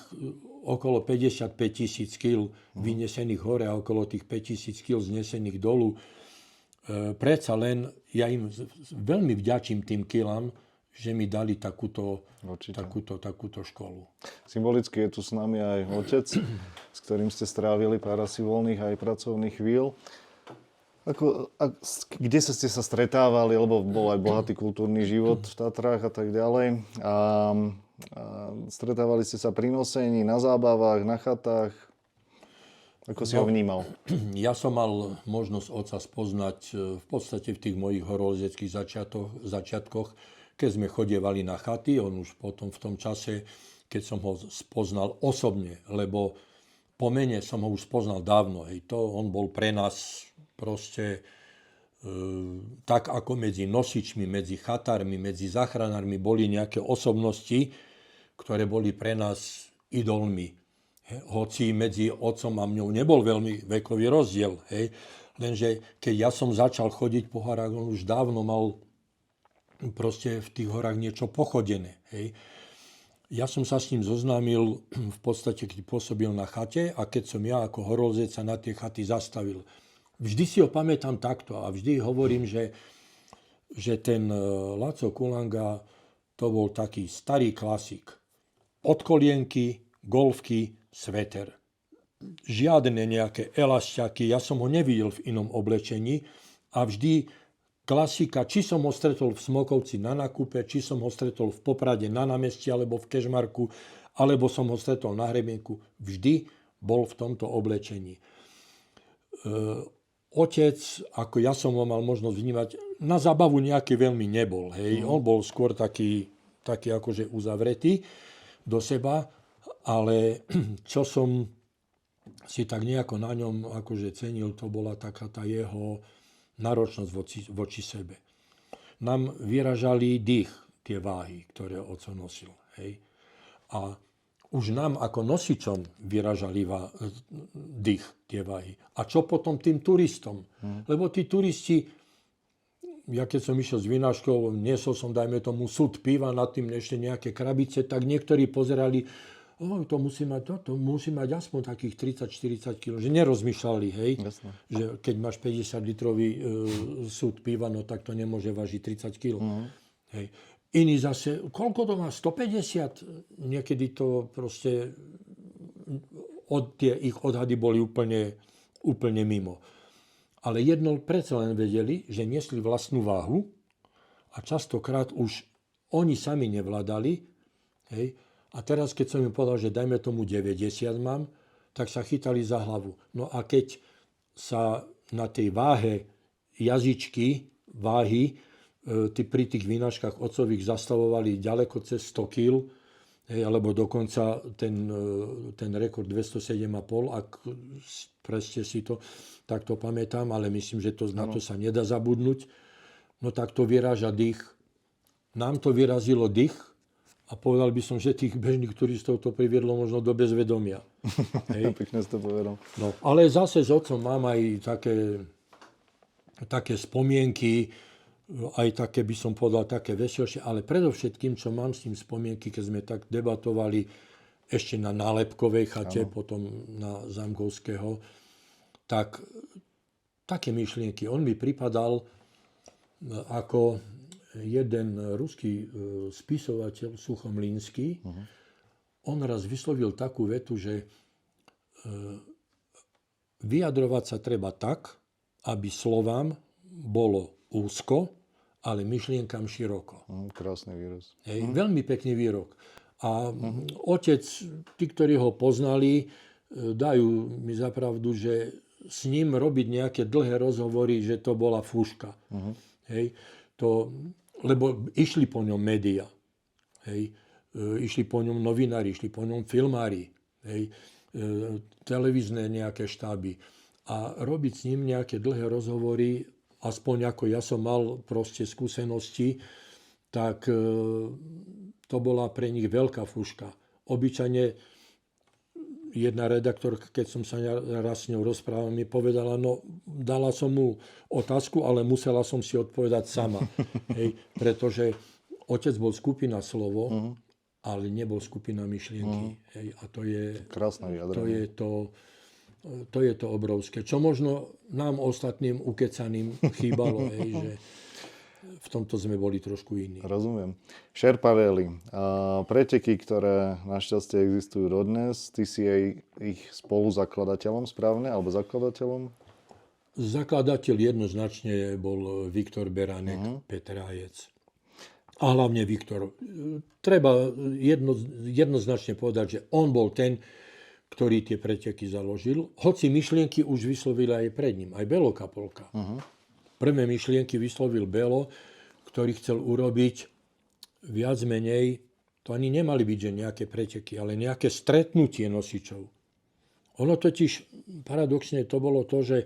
Speaker 2: okolo 55 000 kil vynesených hore a okolo tých 5 000 kil znesených dolu. Predsa len ja im veľmi vďačím tým kilám, že mi dali takúto školu.
Speaker 1: Symbolicky je tu s nami aj otec, s ktorým ste strávili pár asi voľných aj pracovných chvíľ. Kde ste sa stretávali, lebo bol aj bohatý kultúrny život v Tatrách a tak ďalej. A stretávali ste sa pri nosení, na zábavách, na chatách. Ako si ho vnímal?
Speaker 2: Ja som mal možnosť otca spoznať v podstate v tých mojich horolezeckých začiatkoch, keď sme chodievali na chaty. On už potom v tom čase, keď som ho spoznal osobne, lebo po mene som ho už spoznal dávno. Hej. On bol pre nás proste tak ako medzi nosičmi, medzi chatármi, medzi záchranármi boli nejaké osobnosti, ktoré boli pre nás idolmi. Hoci medzi otcom a mňou nebol veľmi vekový rozdiel. Hej. Lenže keď ja som začal chodiť po horách, on už dávno mal proste v tých horách niečo pochodené. Hej. Ja som sa s ním zoznámil v podstate, keď pôsobil na chate a keď som ja ako horolzec sa na tie chaty zastavil. Vždy si ho pamätám takto a vždy hovorím, že ten Laco Kulanga to bol taký starý klasik. Podkolienky, golfky, sveter. Žiadne nejaké elašťaky, ja som ho nevidel v inom oblečení a vždy klasika, či som ho stretol v Smokovci na nákupe, či som ho stretol v Poprade na námestí alebo v Kežmarku, alebo som ho stretol na Hrebienku, vždy bol v tomto oblečení. Otec, ako ja som ho mal možnosť vnímať, na zábavu nejaký veľmi nebol. Hej. On bol skôr taký akože uzavretý do seba, ale čo som si tak nejako na ňom akože cenil, to bola taká tá jeho náročnosť voči sebe. Nám vyražali dých, tie váhy, ktoré oco nosil. Hej. A už nám ako nosičom vyražali dých, tie váhy. A čo potom tým turistom? Lebo tí turisti, ja keď som išiel s vynáškou, niesol som, dajme tomu, súd piva, nad tým ešte nejaké krabice, tak niektorí pozerali, to musí mať aspoň takých 30-40 kg. Že nerozmýšľali, hej, že keď máš 50-litrový súd piva, no tak to nemôže vážiť 30 kg. Hej. Iní zase, koľko to má? 150? Niekedy to proste, tie ich odhady boli úplne mimo. Ale jedno predsa len vedeli, že niesli vlastnú váhu a častokrát už oni sami nevládali. Hej. A teraz, keď som im povedal, že dajme tomu 90 mám, tak sa chytali za hlavu. No a keď sa na tej váhe jazyčky, váhy, pri tých vynáškach otcových zastavovali ďaleko cez 100 kg, alebo dokonca ten rekord 207,5, ak presne si to takto pamätám, ale myslím, že na to sa nedá zabudnúť, no tak to vyráža dých. Nám to vyrazilo dých a povedal by som, že tých bežných turistov to priviedlo možno do bezvedomia. Hej.
Speaker 1: Pekne si to povedal.
Speaker 2: No, ale zase s otcom mám aj také spomienky, aj také, by som povedal, také veselšie, ale predovšetkým, čo mám s tým spomienky, keď sme tak debatovali ešte na Nálepkovej chate, potom na Zamkovského, tak také myšlienky. On mi pripadal ako jeden ruský spisovateľ Suchomlínsky. On raz vyslovil takú vetu, že vyjadrovať sa treba tak, aby slovám bolo úzko, ale myšlienkam široko.
Speaker 1: Krásny výraz.
Speaker 2: Hej, veľmi pekný výrok. A otec, tí, ktorí ho poznali, dajú mi za pravdu, že s ním robiť nejaké dlhé rozhovory, že to bola fúška. Hej, lebo išli po ňom médiá. Hej, išli po ňom novinári, išli po ňom filmári. Hej, televízne nejaké štáby. A robiť s ním nejaké dlhé rozhovory, aspoň ako ja som mal proste skúsenosti, tak to bola pre nich veľká fúška. Obyčajne jedna redaktorka, keď som sa raz s ňou rozprával, mi povedala, no dala som mu otázku, ale musela som si odpovedať sama. Hej, pretože otec bol skupina slovo, ale nebol skupina myšlienky. Hej, a to je
Speaker 1: krásne vyjadrenie.
Speaker 2: To je to obrovské. Čo možno nám ostatným ukecaným chýbalo, že v tomto sme boli trošku iní.
Speaker 1: Rozumiem. Sherpa Valley. Preteky, ktoré našťastie existujú dodnes, ty si aj ich spoluzakladateľom správne, alebo zakladateľom?
Speaker 2: Zakladateľ jednoznačne bol Viktor Beránek, Petrájec. A hlavne Viktor. Treba jednoznačne povedať, že on bol ten, ktorý tie preteky založil, hoci myšlienky už vyslovili aj pred ním, aj Belo Kapolka. Prvé myšlienky vyslovil Belo, ktorý chcel urobiť viac menej to ani nemali byť, že nejaké preteky, ale nejaké stretnutie nosičov. Ono totiž, paradoxne to bolo to, že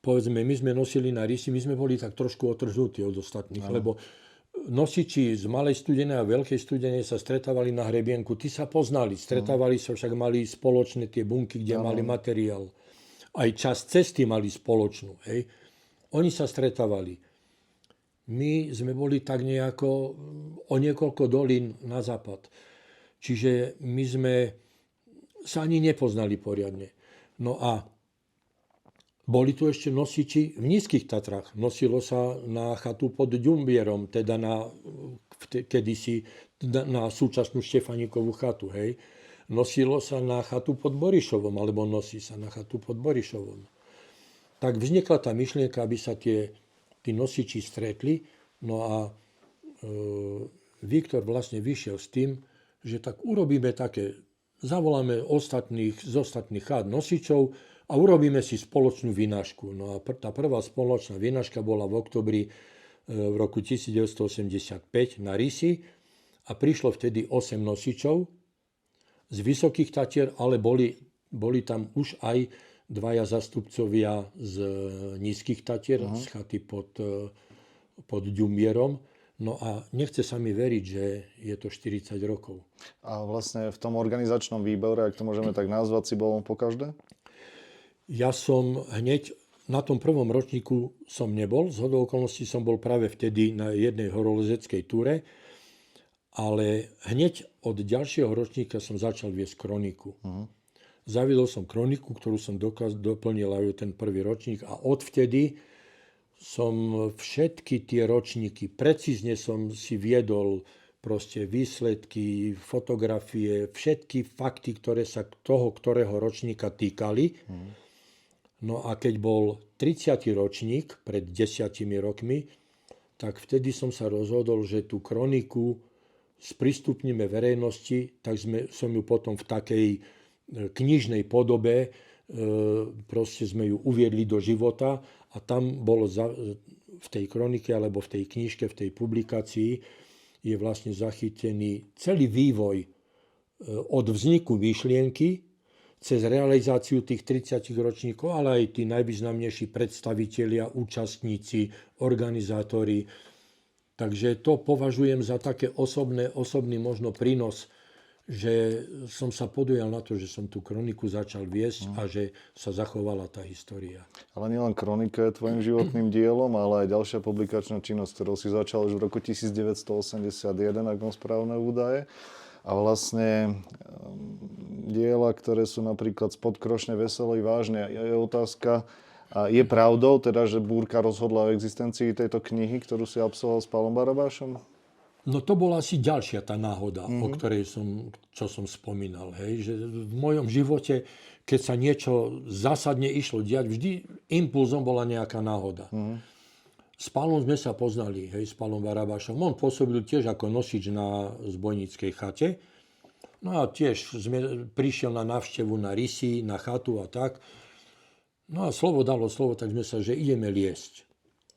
Speaker 2: povedzme, my sme nosili na Risi, my sme boli tak trošku otrhnutí od ostatných, lebo nosiči z Malej Studenej a Veľkej Studenej sa stretávali na hrebienku, tí sa poznali, stretávali sa, však mali spoločné tie bunky, kde mali materiál. Aj časť cesty mali spoločnú. Hej. Oni sa stretávali. My sme boli tak nejako o niekoľko dolín na západ. Čiže my sme sa ani nepoznali poriadne. No a boli tu ešte nosiči v Nízkych Tatrách. Nosilo sa na chatu pod Ďumbierom, teda kedysi na súčasnú Štefánikovú chatu. Hej. Nosilo sa na chatu pod Borišovom, alebo nosí sa na chatu pod Borišovom. Tak vznikla tá myšlienka, aby sa tí nosiči stretli. No a Viktor vlastne vyšiel s tým, že tak urobíme také, zavoláme z ostatných chát nosičov a urobíme si spoločnú vynášku. No a tá prvá spoločná vynáška bola v oktobri v roku 1985 na Risi a prišlo vtedy 8 nosičov z Vysokých Tatier, ale boli tam už aj dvaja zastupcovia z Nízkych Tatier, z chaty pod Ďumbierom. No a nechce sa mi veriť, že je to 40 rokov.
Speaker 1: A vlastne v tom organizačnom výbore, ak to môžeme tak nazvať, si bol po každé?
Speaker 2: Ja som hneď na tom prvom ročníku som nebol. Zhodou okolností som bol práve vtedy na jednej horolezeckej túre. Ale hneď od ďalšieho ročníka som začal viesť kroniku. Zaviedol som kroniku, ktorú som doplnil aj ten prvý ročník a odvtedy som všetky tie ročníky, precízne som si viedol proste výsledky, fotografie, všetky fakty, ktoré sa toho, ktorého ročníka týkali. No a keď bol 30. ročník pred 10 rokmi, tak vtedy som sa rozhodol, že tú kroniku sprístupníme verejnosti, tak som ju potom v takej knižnej podobe, proste sme ju uviedli do života a tam bolo v tej kronike alebo v tej knižke, v tej publikácii je vlastne zachytený celý vývoj od vzniku myšlienky cez realizáciu tých 30 ročníkov, ale aj tí najvýznamnejší predstavitelia, účastníci, organizátori. Takže to považujem za také osobný možno prínos, že som sa podujal na to, že som tú kroniku začal viesť a že sa zachovala tá história.
Speaker 1: Ale nielen kronika je tvojim životným dielom, ale aj ďalšia publikačná činnosť, ktorou si začal už v roku 1981, ak mám správne údaje. A vlastne diela, ktoré sú napríklad Spod krošne veselej vážne, je otázka, a je pravdou teda, že Búrka rozhodla o existencii tejto knihy, ktorú si absolvoval s Pálom Barabášom?
Speaker 2: No to bola asi ďalšia tá náhoda, o ktorej čo som spomínal. Hej? Že v mojom živote, keď sa niečo zásadne išlo diať, vždy impulzom bola nejaká náhoda. S Pálom sme sa poznali, hej, s Pálom Barabášom. On pôsobil tiež ako nosič na zbojníckej chate. No a tiež prišiel na návštevu na Risi, na chatu a tak. No a slovo dalo slovo, tak sme sa, že ideme liesť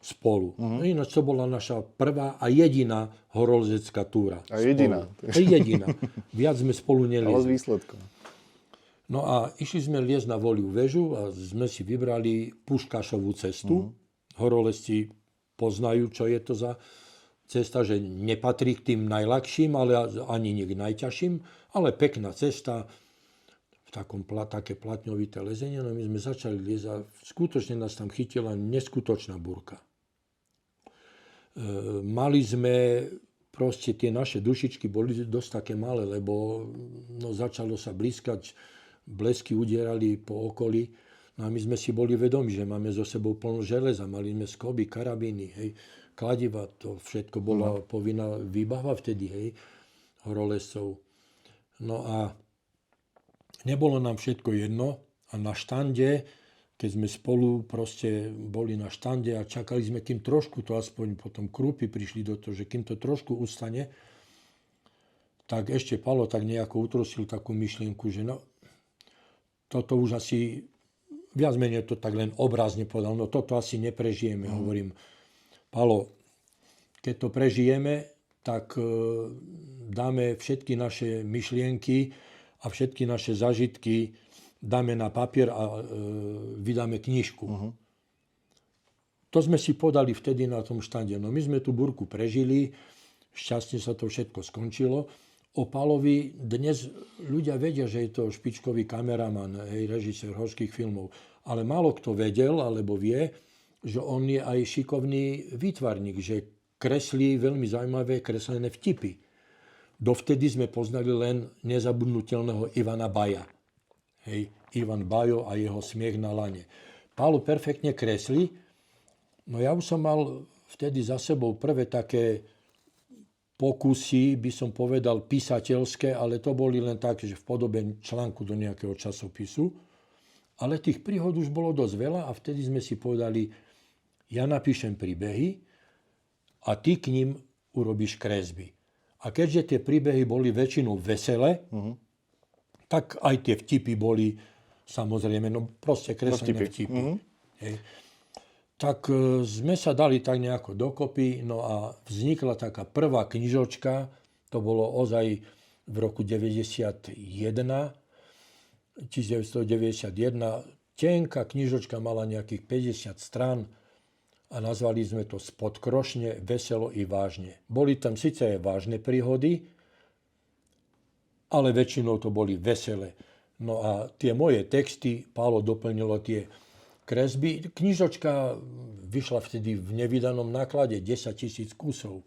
Speaker 2: spolu. No ináč to bola naša prvá a jediná horolezecká túra.
Speaker 1: A jediná.
Speaker 2: Jediná. Viac sme spolu neliezli.
Speaker 1: Ale s výsledkom.
Speaker 2: No a išli sme liesť na Voliu väžu a sme si vybrali Puškášovú cestu. Horolezci poznajú, čo je to za cesta, že nepatrí k tým najľahším, ale ani nie k najťažším, ale pekná cesta, také platňovité lezenie, no my sme začali liezť a skutočne nás tam chytila neskutočná búrka. Mali sme proste tie naše dušičky boli dosť také malé, lebo začalo sa blízkať, blesky udierali po okolí, no a my sme si boli vedomi, že máme so sebou plno železa, mali sme skoby, karabíny, hej, kladiva, to všetko bola povinná výbava vtedy, hej, horolezcov. No a nebolo nám všetko jedno a na štande, keď sme spolu proste boli na štande a čakali sme, kým trošku to aspoň potom krúpy prišli do toho, že kým to trošku ustane, tak ešte Palo tak nejako utrosil takú myšlienku, že no, toto už asi, viac menej to tak len obrazne povedal, no toto asi neprežijeme. Hovorím, Palo, keď to prežijeme, tak dáme všetky naše myšlienky a všetky naše zážitky dáme na papier a vydáme knižku. To sme si podali vtedy na tom štande. No my sme tú búrku prežili, šťastne sa to všetko skončilo. O Pálovi dnes ľudia vedia, že je to špičkový kameraman, režisér horských filmov. Ale málo kto vedel, alebo vie, že on je aj šikovný výtvarník, že kreslí veľmi zaujímavé kreslené vtipy. Dovtedy sme poznali len nezabudnutelného Ivana Baja. Ivan Bajo a jeho Smiech na lane. Pálo perfektne kreslí. No ja už som mal vtedy za sebou prvé také pokusy, by som povedal, písateľské, ale to boli len tak, že v podobe článku do nejakého časopisu. Ale tých príhod už bolo dosť veľa a vtedy sme si povedali, ja napíšem príbehy a ty k ním urobíš kresby. A keďže tie príbehy boli väčšinou veselé, tak aj tie vtipy boli, samozrejme, no proste kreslené vtipy. Tak sme sa dali tak nejako dokopy, no a vznikla taká prvá knižočka, to bolo ozaj v roku 1991, tenká knižočka, mala nejakých 50 strán a nazvali sme to Spod krošne, veselo i vážne. Boli tam síce aj vážne príhody, ale väčšinou to boli veselé. No a tie moje texty, Pálo doplnilo tie kresby. Knižočka vyšla vtedy v nevydanom náklade 10 000 kusov.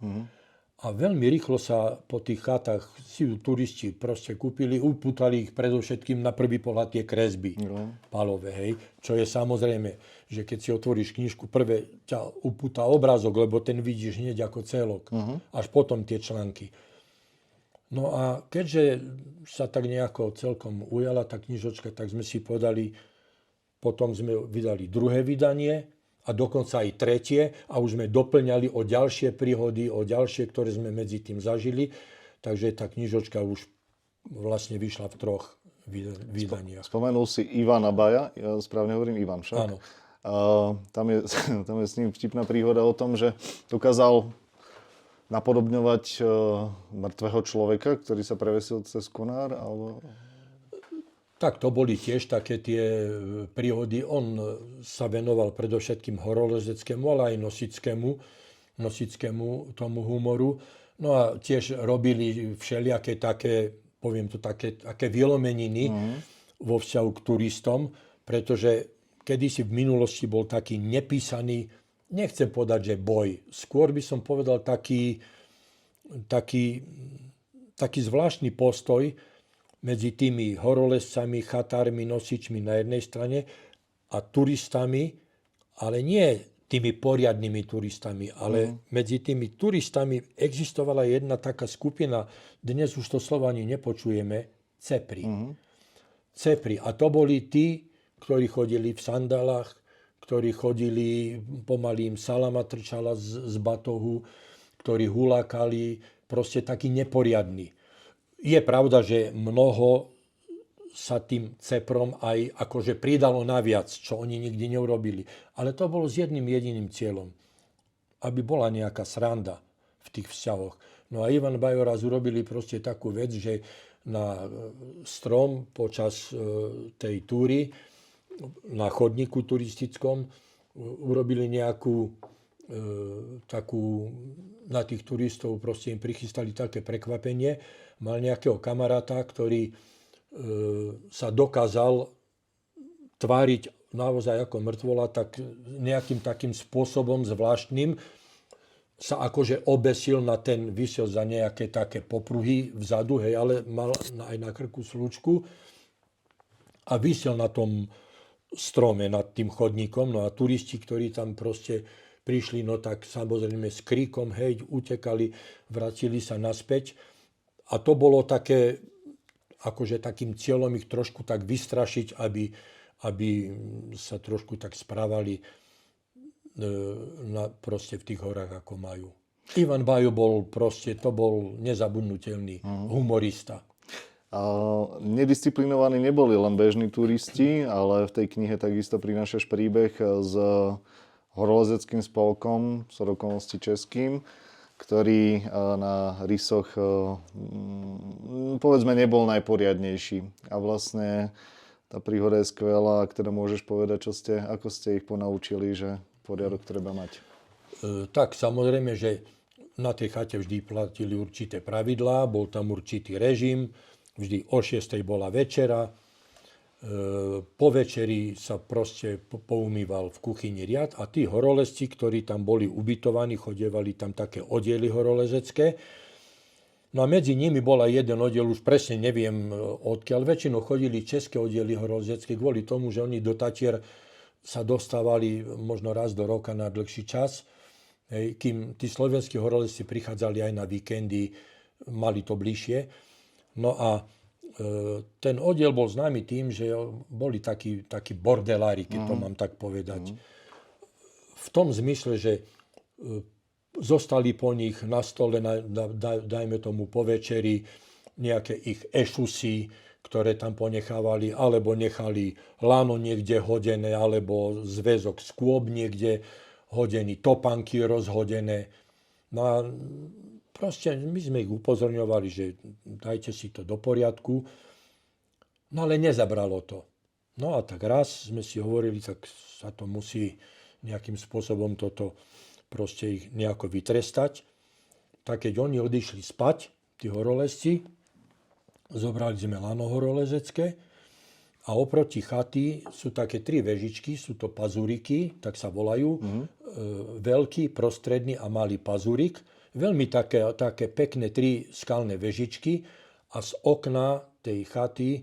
Speaker 2: A veľmi rýchlo sa po tých chatách si turisti proste kúpili, upútali ich predovšetkým na prvý pohľad tie kresby Pálové, hej. Čo je samozrejme, že keď si otvoríš knižku, prvé ťa upúta obrázok, lebo ten vidíš hneď ako celok. Až potom tie články. No a keďže sa tak nejako celkom ujala tá knižočka, tak sme si povedali, potom sme vydali druhé vydanie a dokonca aj tretie a už sme doplňali o ďalšie príhody, o ďalšie, ktoré sme medzi tým zažili. Takže tá knižočka už vlastne vyšla v 3 vydaniach.
Speaker 1: Spomenul si Ivana Baja, ja správne hovorím Ivan však.
Speaker 2: Áno.
Speaker 1: Tam je s ním vtipná príhoda o tom, že dokázal napodobňovať mŕtvého človeka, ktorý sa prevesil cez konár, alebo...
Speaker 2: Tak to boli tiež také tie príhody. On sa venoval predovšetkým horolezeckému, ale aj nosickému tomu humoru. No a tiež robili všelijaké také, poviem to, také vylomeniny vo vzťahu k turistom, pretože kedysi v minulosti bol taký nepísaný, nechcem povedať, že boj. Skôr by som povedal taký zvláštny postoj medzi tými horolezcami, chatármi, nosičmi na jednej strane a turistami, ale nie tými poriadnymi turistami, ale medzi tými turistami existovala jedna taká skupina, dnes už to slovo ani nepočujeme, cepri. Cepri. A to boli tí, ktorí chodili v sandálach, ktorí chodili, pomaly im salama trčala z batohu, ktorí hulákali, proste takí neporiadni. Je pravda, že mnoho sa tým ceprom aj akože pridalo naviac, čo oni nikdy neurobili. Ale to bolo s jedným jediným cieľom. Aby bola nejaká sranda v tých vzťahoch. No a Ivan Bajo raz urobili proste takú vec, že na strom počas tej túry, na chodníku turistickom, urobili nejakú takú, na tých turistov proste im prichystali také prekvapenie. Mal nejakého kamaráta, ktorý sa dokázal tváriť naozaj ako mŕtvola, tak nejakým takým spôsobom zvláštnym sa akože obesil na ten, vyšiel za nejaké také popruhy vzadu, hej, ale mal aj na krku slučku a vyšiel na tom strome, nad tým chodníkom. No a turisti, ktorí tam proste prišli, no tak samozrejme s kríkom, hej, utekali, vracili sa naspäť. A to bolo také, akože takým cieľom ich trošku tak vystrašiť, aby sa trošku tak správali proste v tých horách, ako majú. Ivan Bajo bol proste, to bol nezabudnutelný humorista.
Speaker 1: Nedisciplinovaní neboli len bežní turisti, ale v tej knihe takisto prinášaš príbeh s horolezeckým spolkom, z okolností českým. ktorý na rysoch povedzme nebol najporiadnejší. A vlastne tá príhoda je skvelá, ak teda môžeš povedať, ako ste ich ponaučili, že poriadok treba mať.
Speaker 2: Tak, samozrejme, že na tej chate vždy platili určité pravidlá, bol tam určitý režim, vždy o 6:00 bola večera, po večeri sa proste poumýval v kuchyni riad a tí horolezci, ktorí tam boli ubytovaní, chodievali tam také oddiely horolezecké. No a medzi nimi bola jeden oddiel, už presne neviem odkiaľ, väčšinou chodili české oddiely horolezecké kvôli tomu, že oni do Tatier sa dostávali možno raz do roka na dlhší čas, kým tí slovenskí horolezci prichádzali aj na víkendy, mali to bližšie. No a ten oddiel bol známy tým, že boli takí bordelári, keď to mám tak povedať. V tom zmysle, že zostali po nich na stole, dajme tomu po večeri, nejaké ich ešusy, ktoré tam ponechávali, alebo nechali lano niekde hodené, alebo zväzok skôb niekde hodený, topánky rozhodené. No a proste my sme ich upozorňovali, že dajte si to do poriadku, no ale nezabralo to. No a tak raz sme si hovorili, tak sa to musí nejakým spôsobom toto proste ich nejako vytrestať. Tak keď oni odišli spať, tí horolezci, zobrali sme lano horolezecké a oproti chaty sú také 3 vežičky, sú to pazúriky, tak sa volajú, veľký, prostredný a malý pazúrik. Veľmi také pekné 3 skalné vežičky a z okna tej chaty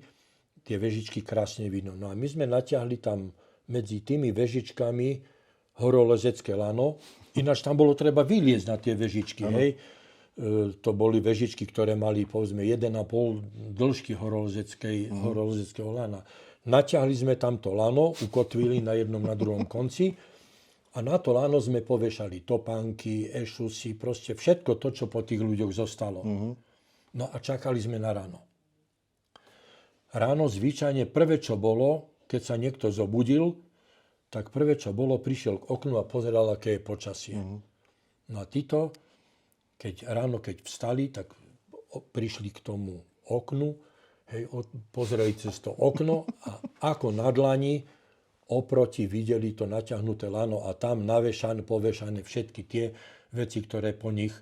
Speaker 2: tie vežičky krásne vidno. No a my sme natiahli tam medzi tými vežičkami horolezecké lano, ináč tam bolo treba vyliezť na tie vežičky, hej. To boli vežičky, ktoré mali povedzme 1,5 dĺžky horolezeckého lana. Natiahli sme tamto lano, ukotvili na jednom, na druhom konci a na to lano sme povešali topánky, ešusy, proste všetko to, čo po tých ľuďoch zostalo. No a čakali sme na ráno. Ráno zvyčajne prvé, čo bolo, keď sa niekto zobudil, tak prvé, čo bolo, prišiel k oknu a pozeral, aké je počasie. No a títo, keď vstali, tak prišli k tomu oknu, pozreli cez to okno a ako na dlani oproti videli to naťahnuté lano a tam povešané všetky tie veci, ktoré po nich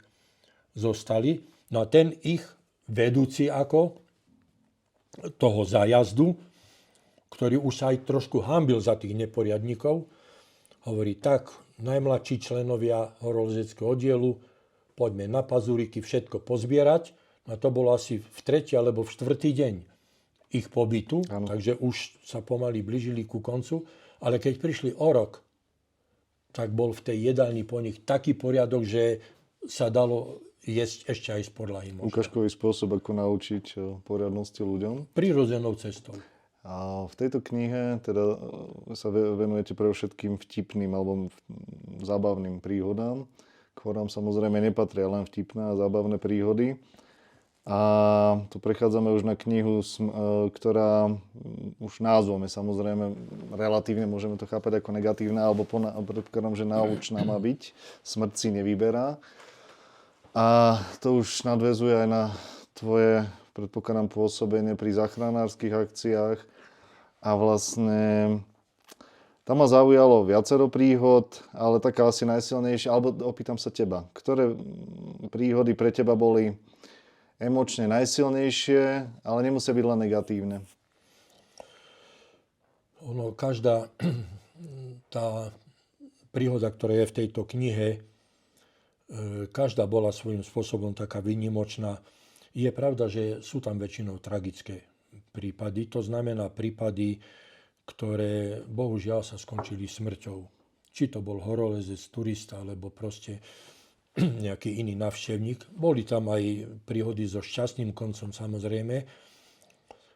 Speaker 2: zostali. No a ten ich vedúci toho zájazdu, ktorý už sa aj trošku hanbil za tých neporiadnikov, hovorí, tak, najmladší členovia horolezeckého oddielu, poďme na pazúriky všetko pozbierať. A to bolo asi v 3. alebo v 4. deň ich pobytu, takže už sa pomaly blížili ku koncu. Ale keď prišli o rok, tak bol v tej jedálni po nich taký poriadok, že sa dalo jesť ešte aj z podlahy.
Speaker 1: Ukážkový spôsob, ako naučiť poriadnosti ľuďom.
Speaker 2: Prirodzenou cestou.
Speaker 1: A v tejto knihe teda sa venujete predovšetkým vtipným alebo zábavným príhodám. K horám samozrejme nepatria len vtipné a zábavné príhody. A tu prechádzame už na knihu, ktorá už názvom je samozrejme relatívne, môžeme to chápať ako negatívna, alebo predpokladám, že náučná má byť. Smrť si nevyberá. A to už nadväzuje aj na tvoje, predpokladám, pôsobenie pri záchranárskych akciách. A vlastne tam ma zaujalo viacero príhod, ale taká asi najsilnejšia, alebo opýtam sa teba, ktoré príhody pre teba boli emočne najsilnejšie, ale nemusia byť len negatívne?
Speaker 2: Každá tá príhoda, ktorá je v tejto knihe, každá bola svojím spôsobom taká výnimočná. Je pravda, že sú tam väčšinou tragické prípady. To znamená prípady, ktoré bohužiaľ sa skončili smrťou. Či to bol horolezec, turista, alebo proste nejaký iný navštevník. Boli tam aj príhody so šťastným koncom, samozrejme.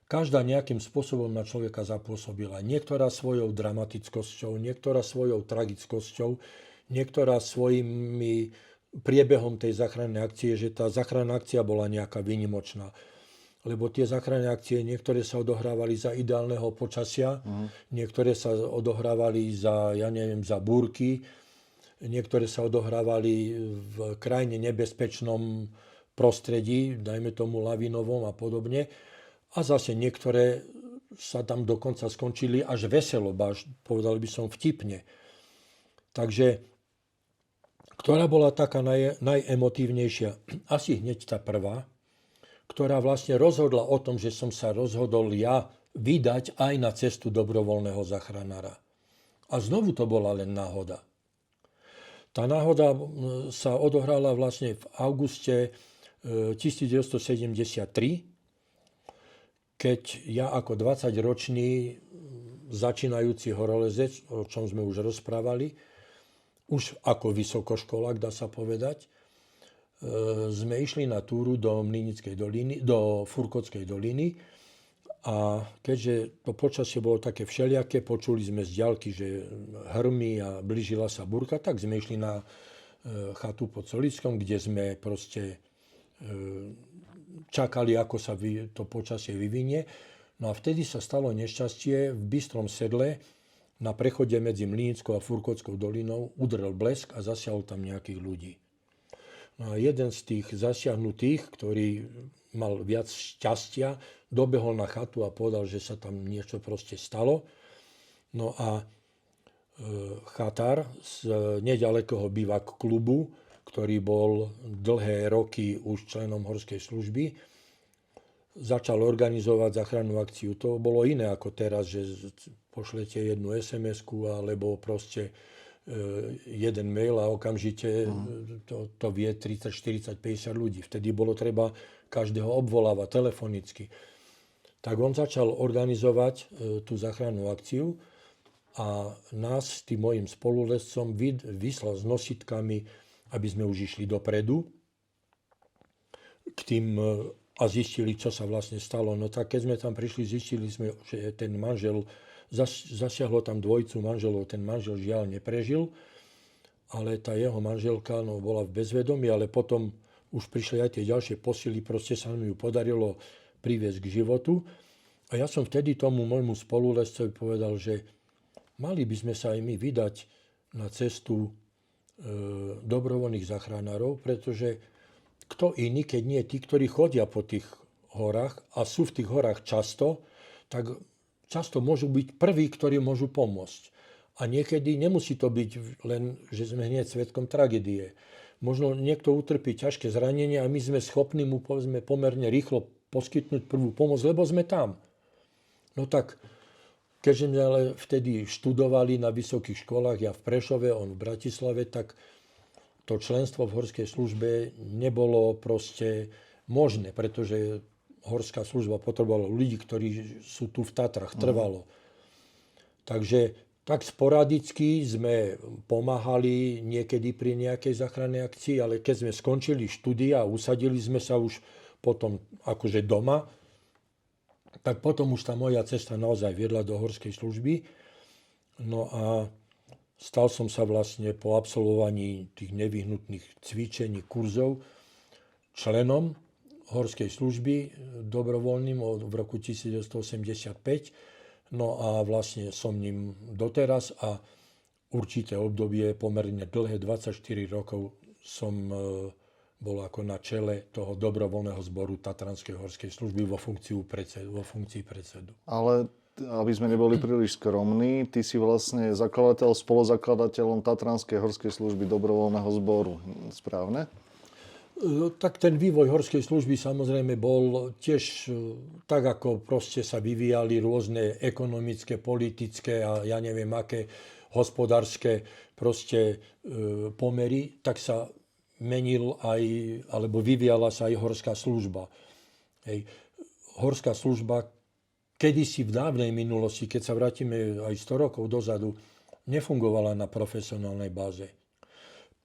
Speaker 2: Každá nejakým spôsobom na človeka zapôsobila. Niektorá svojou dramatickosťou, niektorá svojou tragickosťou, niektorá svojimi priebehom tej záchrannej akcie, že tá záchranná akcia bola nejaká výnimočná. Lebo tie záchranné akcie, niektoré sa odohrávali za ideálneho počasia, niektoré sa odohrávali za búrky, niektoré sa odohrávali v krajine nebezpečnom prostredí, dajme tomu lavinovom a podobne. A zase niektoré sa tam dokonca skončili až veselo, až povedal by som vtipne. Takže ktorá bola taká najemotívnejšia? Asi hneď tá prvá, ktorá vlastne rozhodla o tom, že som sa rozhodol ja vydať aj na cestu dobrovoľného záchranára. A znovu to bola len náhoda. Tá náhoda sa odohrala vlastne v auguste 1973, keď ja ako 20-ročný začínajúci horolezec, o čom sme už rozprávali, už ako vysokoškolák, dá sa povedať, sme išli na túru do Mlynickej doliny, do Furkotskej doliny a keďže to počasie bolo také všelijaké, počuli sme z diaľky, že hrmí a blížila sa búrka, tak sme išli na chatu pod Solickom, kde sme proste čakali, ako sa to počasie vyvinie. No a vtedy sa stalo nešťastie v Bystrom Sedle. Na prechode medzi Mlynickou a Furkotskou dolinou udrel blesk a zasiahol tam nejakých ľudí. No a jeden z tých zasiahnutých, ktorý mal viac šťastia, dobehol na chatu a povedal, že sa tam niečo proste stalo. No a chatár z nedalekého bývak klubu, ktorý bol dlhé roky už členom horskej služby, začal organizovať záchrannú akciu. To bolo iné ako teraz, že pošlete jednu SMS-ku alebo proste jeden mail a okamžite to vie 30, 40, 50 ľudí. Vtedy bolo treba každého obvolávať telefonicky. Tak on začal organizovať tú záchrannú akciu a nás, tým mojim spolulezcom, vyslal s nositkami, aby sme už išli dopredu k tým a zistili, čo sa vlastne stalo. No tak keď sme tam prišli, zistili sme, že ten manžel, zasiahlo tam dvojicu manželov, ten manžel žiaľ neprežil, ale tá jeho manželka bola v bezvedomí, ale potom už prišli aj tie ďalšie posily, proste sa nám ju podarilo priviesť k životu. A ja som vtedy tomu môjmu spolulezcovi povedal, že mali by sme sa aj my vydať na cestu dobrovoľných záchranárov, pretože kto iný, keď nie tí, ktorí chodia po tých horách a sú v tých horách často, tak často môžu byť prví, ktorí môžu pomôcť. A niekedy nemusí to byť len, že sme hneď svedkom tragédie. Možno niekto utrpí ťažké zranenie a my sme schopní mu povedzme pomerne rýchlo poskytnúť prvú pomoc, lebo sme tam. No tak, keďže sme ale vtedy študovali na vysokých školách, ja v Prešove, on v Bratislave, tak to členstvo v horskej službe nebolo proste možné, pretože horská služba potrebovala ľudí, ktorí sú tu v Tatrach, trvalo. Takže tak sporadicky sme pomáhali niekedy pri nejakej záchrannej akcii, ale keď sme skončili štúdia a usadili sme sa už potom akože doma, tak potom už tá moja cesta naozaj viedla do horskej služby. No a stal som sa vlastne po absolvovaní tých nevyhnutných cvičení, kurzov členom horskej služby dobrovoľným v roku 1985. No a vlastne som ním doteraz a určité obdobie, pomerne dlhé 24 rokov som bol ako na čele toho dobrovoľného zboru Tatranskej horskej služby vo funkcii predsedu.
Speaker 1: Ale aby sme neboli príliš skromní, ty si vlastne zakladateľ, spoluzakladateľom Tatranskej horskej služby dobrovoľného zboru. Správne?
Speaker 2: Tak ten vývoj horskej služby samozrejme bol tiež tak, ako proste sa vyvíjali rôzne ekonomické, politické a ja neviem aké hospodárske proste pomery, tak sa menil aj, alebo vyvíjala sa aj horská služba. Hej. Horská služba kedysi v dávnej minulosti, keď sa vrátime aj 100 rokov dozadu, nefungovala na profesionálnej báze.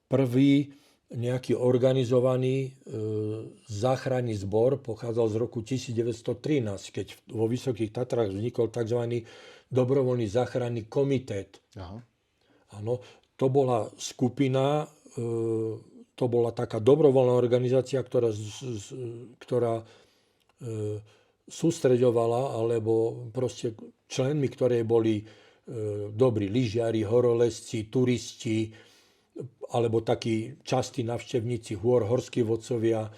Speaker 2: Prvý nejaký organizovaný záchranný zbor pochádzal z roku 1913, keď vo Vysokých Tatrách vznikol tzv. Dobrovoľný záchranný komitét. Aha. Áno, to bola skupina, to bola taká dobrovoľná organizácia, ktorá sústreďovala, alebo proste členmi, ktoré boli dobrí lyžiari, horolezci, turisti, alebo takí častí navštevníci hôr, horskí vodcovia,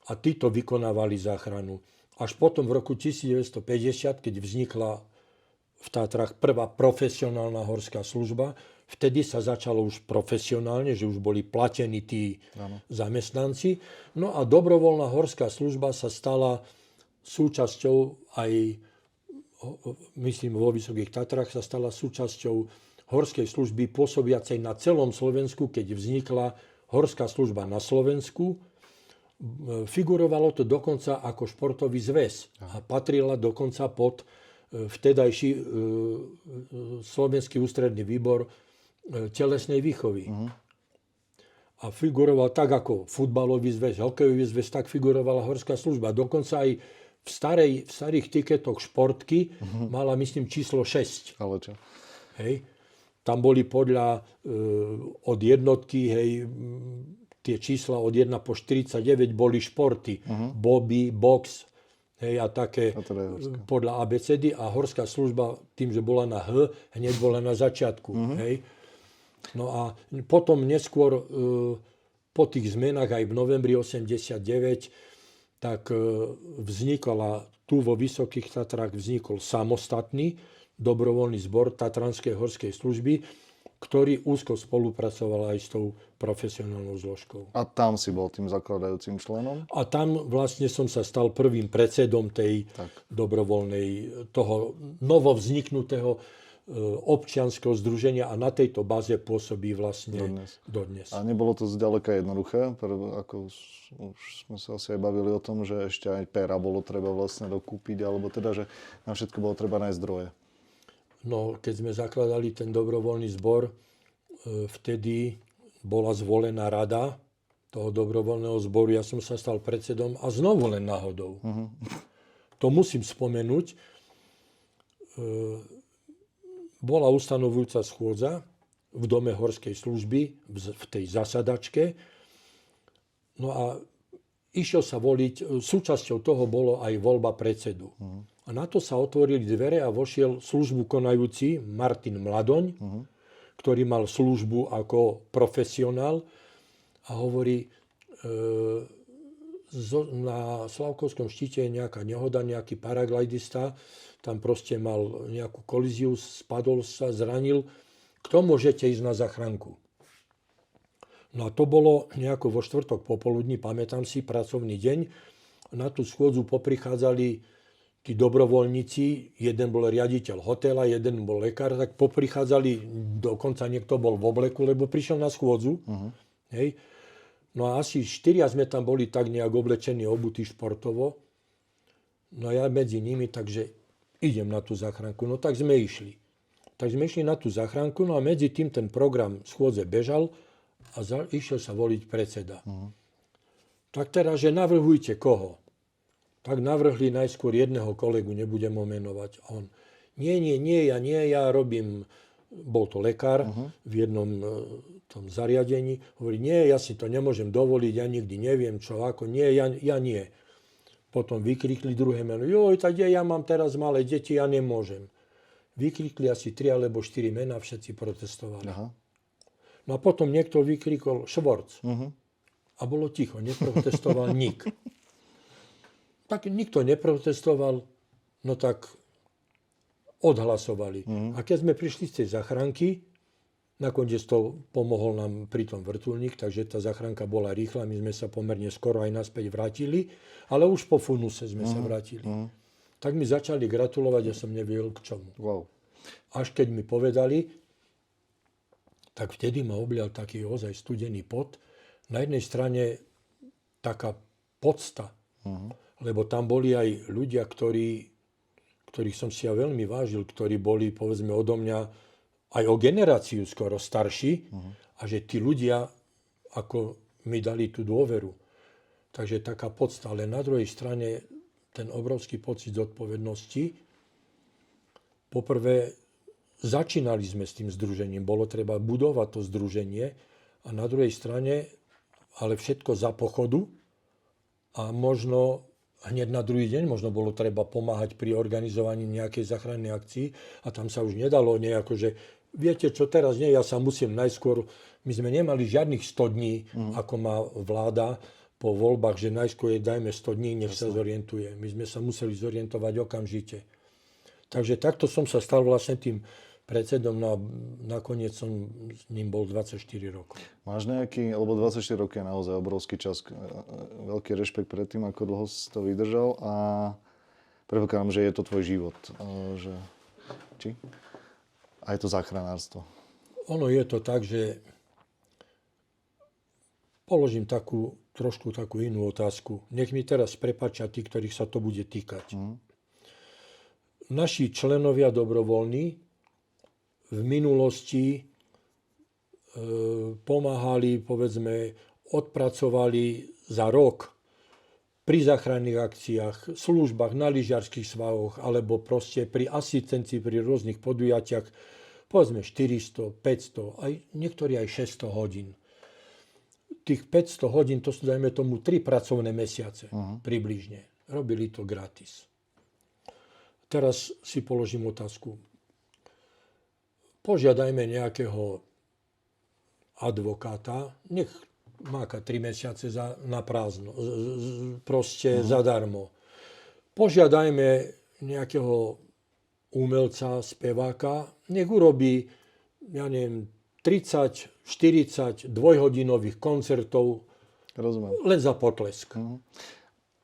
Speaker 2: a títo vykonávali záchranu. Až potom v roku 1950, keď vznikla v Tátrach prvá profesionálna horská služba, vtedy sa začalo už profesionálne, že už boli platení tí zamestnanci. No a dobrovoľná horská služba sa stala súčasťou aj, myslím, vo Vysokých Tatrách sa stala súčasťou horskej služby pôsobiacej na celom Slovensku, keď vznikla horská služba na Slovensku. Figurovalo to dokonca ako športový zväz a patrila dokonca pod vtedajší Slovenský ústredný výbor telesnej výchovy. A figuroval tak ako futbalový zväz, hokejový zväz, tak figurovala horská služba. Dokonca aj v starých tiketoch športky mala, myslím, číslo 6.
Speaker 1: Ale čo?
Speaker 2: Hej. Tam boli podľa od jednotky, hej, tie čísla od 1 po 49 boli športy. Bobby, box, hej, a také podľa ABCD, a horská služba tým, že bola na H, hneď bola na začiatku. Hej. No a potom neskôr po tých zmenách aj v novembri 89 tak vznikla tu vo Vysokých Tatrách vznikol samostatný dobrovoľný zbor Tatranskej horskej služby, ktorý úzko spolupracoval aj s tou profesionálnou zložkou.
Speaker 1: A tam si bol tým zakladajúcim členom?
Speaker 2: A tam vlastne som sa stal prvým predsedom tej dobrovoľnej, toho novovzniknutého občianskeho združenia, a na tejto báze pôsobí vlastne dodnes.
Speaker 1: A nebolo to zďaleka jednoduché? Ako už sme sa asi aj bavili o tom, že ešte aj pera bolo treba vlastne dokúpiť, alebo teda, že na všetko bolo treba nájsť zdroje.
Speaker 2: No, keď sme zakladali ten dobrovoľný zbor, vtedy bola zvolená rada toho dobrovoľného zboru. Ja som sa stal predsedom a znovu len náhodou. To musím spomenúť. Bola ustanovujúca schôdza v dome horskej služby, v tej zasadačke. No a išiel sa voliť, súčasťou toho bolo aj voľba predsedu. A na to sa otvorili dvere a vošiel službu konajúci Martin Mladoň, ktorý mal službu ako profesionál, a hovorí, na Slavkovskom štíte je nejaká nehoda, nejaký paraglidista, tam proste mal nejakú kolíziu, spadol sa, zranil. Kto môžete ísť na záchranku? No a to bolo nejako vo štvrtok popoludní, pamätám si, pracovný deň. Na tú schôdzu poprichádzali tí dobrovoľníci, jeden bol riaditeľ hotela, jeden bol lekár, tak poprichádzali, dokonca niekto bol v obleku, lebo prišiel na schôdzu. Hej. No a asi 4 sme tam boli tak nejak oblečení, obutí športovo. No a ja medzi nimi, takže idem na tú záchranku. No tak sme išli. Tak sme išli na tú záchranku, no a medzi tým ten program schôdze bežal a išiel sa voliť predseda. Tak teraz, že navrhujte koho? Tak navrhli najskôr jedného kolegu, nebudem ho menovať. On, ja robím, bol to lekár v jednom tom zariadení, hovorí, nie, ja si to nemôžem dovoliť, ja nikdy neviem čo, ako, nie, ja nie. Potom vykrikli druhé meno, tak ja mám teraz malé deti, ja nemôžem. Vykrikli asi 3 alebo 4 mená, všetci protestovali. No a potom niekto vykrikol Švorc. A bolo ticho, neprotestoval nik. Tak nikto neprotestoval, no tak odhlasovali. A keď sme prišli z tej záchranky, nakoniec to pomohol nám pri tom vrtuľník, takže tá záchranka bola rýchla, my sme sa pomerne skoro aj naspäť vrátili, ale už po funuse sme sa vrátili. Tak mi začali gratulovať, ja som nevedel k čomu.
Speaker 1: Wow.
Speaker 2: Až keď mi povedali, tak vtedy ma oblial taký ozaj studený pot. Na jednej strane taká podsta, lebo tam boli aj ľudia, ktorých som si ja veľmi vážil, ktorí boli, povedzme, odo mňa aj o generáciu skoro starší, a že tí ľudia ako mi dali tú dôveru. Takže taká podsta. Ale na druhej strane ten obrovský pocit zodpovednosti. Poprvé, začínali sme s tým združením. Bolo treba budovať to združenie. A na druhej strane, ale všetko za pochodu. A možno hneď na druhý deň možno bolo treba pomáhať pri organizovaní nejakej záchrannej akcii. A tam sa už nedalo nejako, že viete čo, teraz nie, ja sa musím najskôr My sme nemali žiadnych 100 dní, ako má vláda po voľbách, že najskôr jej dajme 100 dní, nech sa zorientuje. My sme sa museli zorientovať okamžite. Takže takto som sa stal vlastne tým predsedom, nakoniec som s ním bol 24 rokov.
Speaker 1: Máš nejaký, lebo 24 rokov je naozaj obrovský čas, veľký rešpekt pred tým, ako dlho si to vydržal a predpokladám, že je to tvoj život. Či? A je to záchranárstvo.
Speaker 2: Ono je to tak, že položím trošku takú inú otázku. Nech mi teraz prepáčia tí, ktorých sa to bude týkať. Naši členovia dobrovoľní v minulosti pomáhali, povedzme, odpracovali za rok pri záchranných akciách, službách na lyžiarskych svahoch alebo proste pri asistencii pri rôznych podujatiach, povedzme 400, 500, aj niektorí aj 600 hodín. Tých 500 hodín, to sú, dajme tomu, 3 pracovné mesiace približne. Robili to gratis. Teraz si položím otázku. Požiadajme nejakého advokáta, nech máka 3 mesiace na prázdno, proste zadarmo. Požiadajme nejakého umelca, speváka, nech urobí, ja neviem, 30, 40 dvojhodinových koncertov.
Speaker 1: Rozumiem.
Speaker 2: Len za potlesk.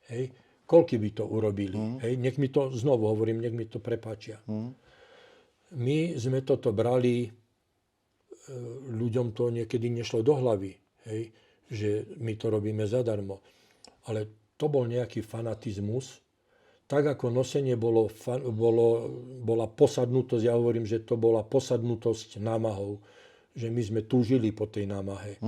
Speaker 2: Hej. Koľky by to urobili? Hej. Nech mi to, znovu hovorím, nech mi to prepáčia. My sme toto brali, ľuďom to niekedy nešlo do hlavy, hej, že my to robíme zadarmo. Ale to bol nejaký fanatizmus. Tak ako nosenie bola posadnutosť, ja hovorím, že to bola posadnutosť námahou, že my sme túžili po tej námahe.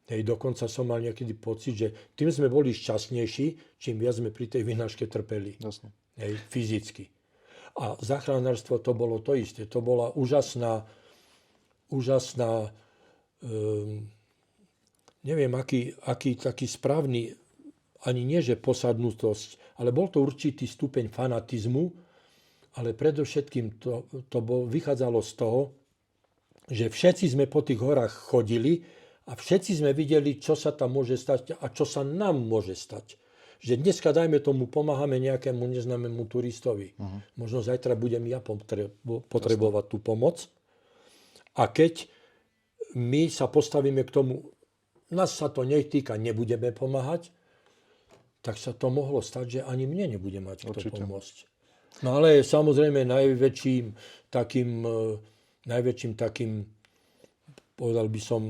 Speaker 2: Hej, dokonca som mal niekedy pocit, že tým sme boli šťastnejší, čím viac sme pri tej vynáške trpeli.
Speaker 1: Jasne.
Speaker 2: Hej, fyzicky. A záchranárstvo to bolo to isté. To bola úžasná neviem, aký taký správny, ani nie, že posadnutosť, ale bol to určitý stupeň fanatizmu, ale predovšetkým to vychádzalo z toho, že všetci sme po tých horách chodili a všetci sme videli, čo sa tam môže stať a čo sa nám môže stať. Že dneska, dajme tomu, pomáhame nejakému neznámemu turistovi. Možno zajtra budem ja potrebovať tú pomoc. A keď my sa postavíme k tomu, nás sa to netýka, nebudeme pomáhať, tak sa to mohlo stať, že ani mne nebude mať kto pomôcť. No ale samozrejme najväčším takým, povedal by som,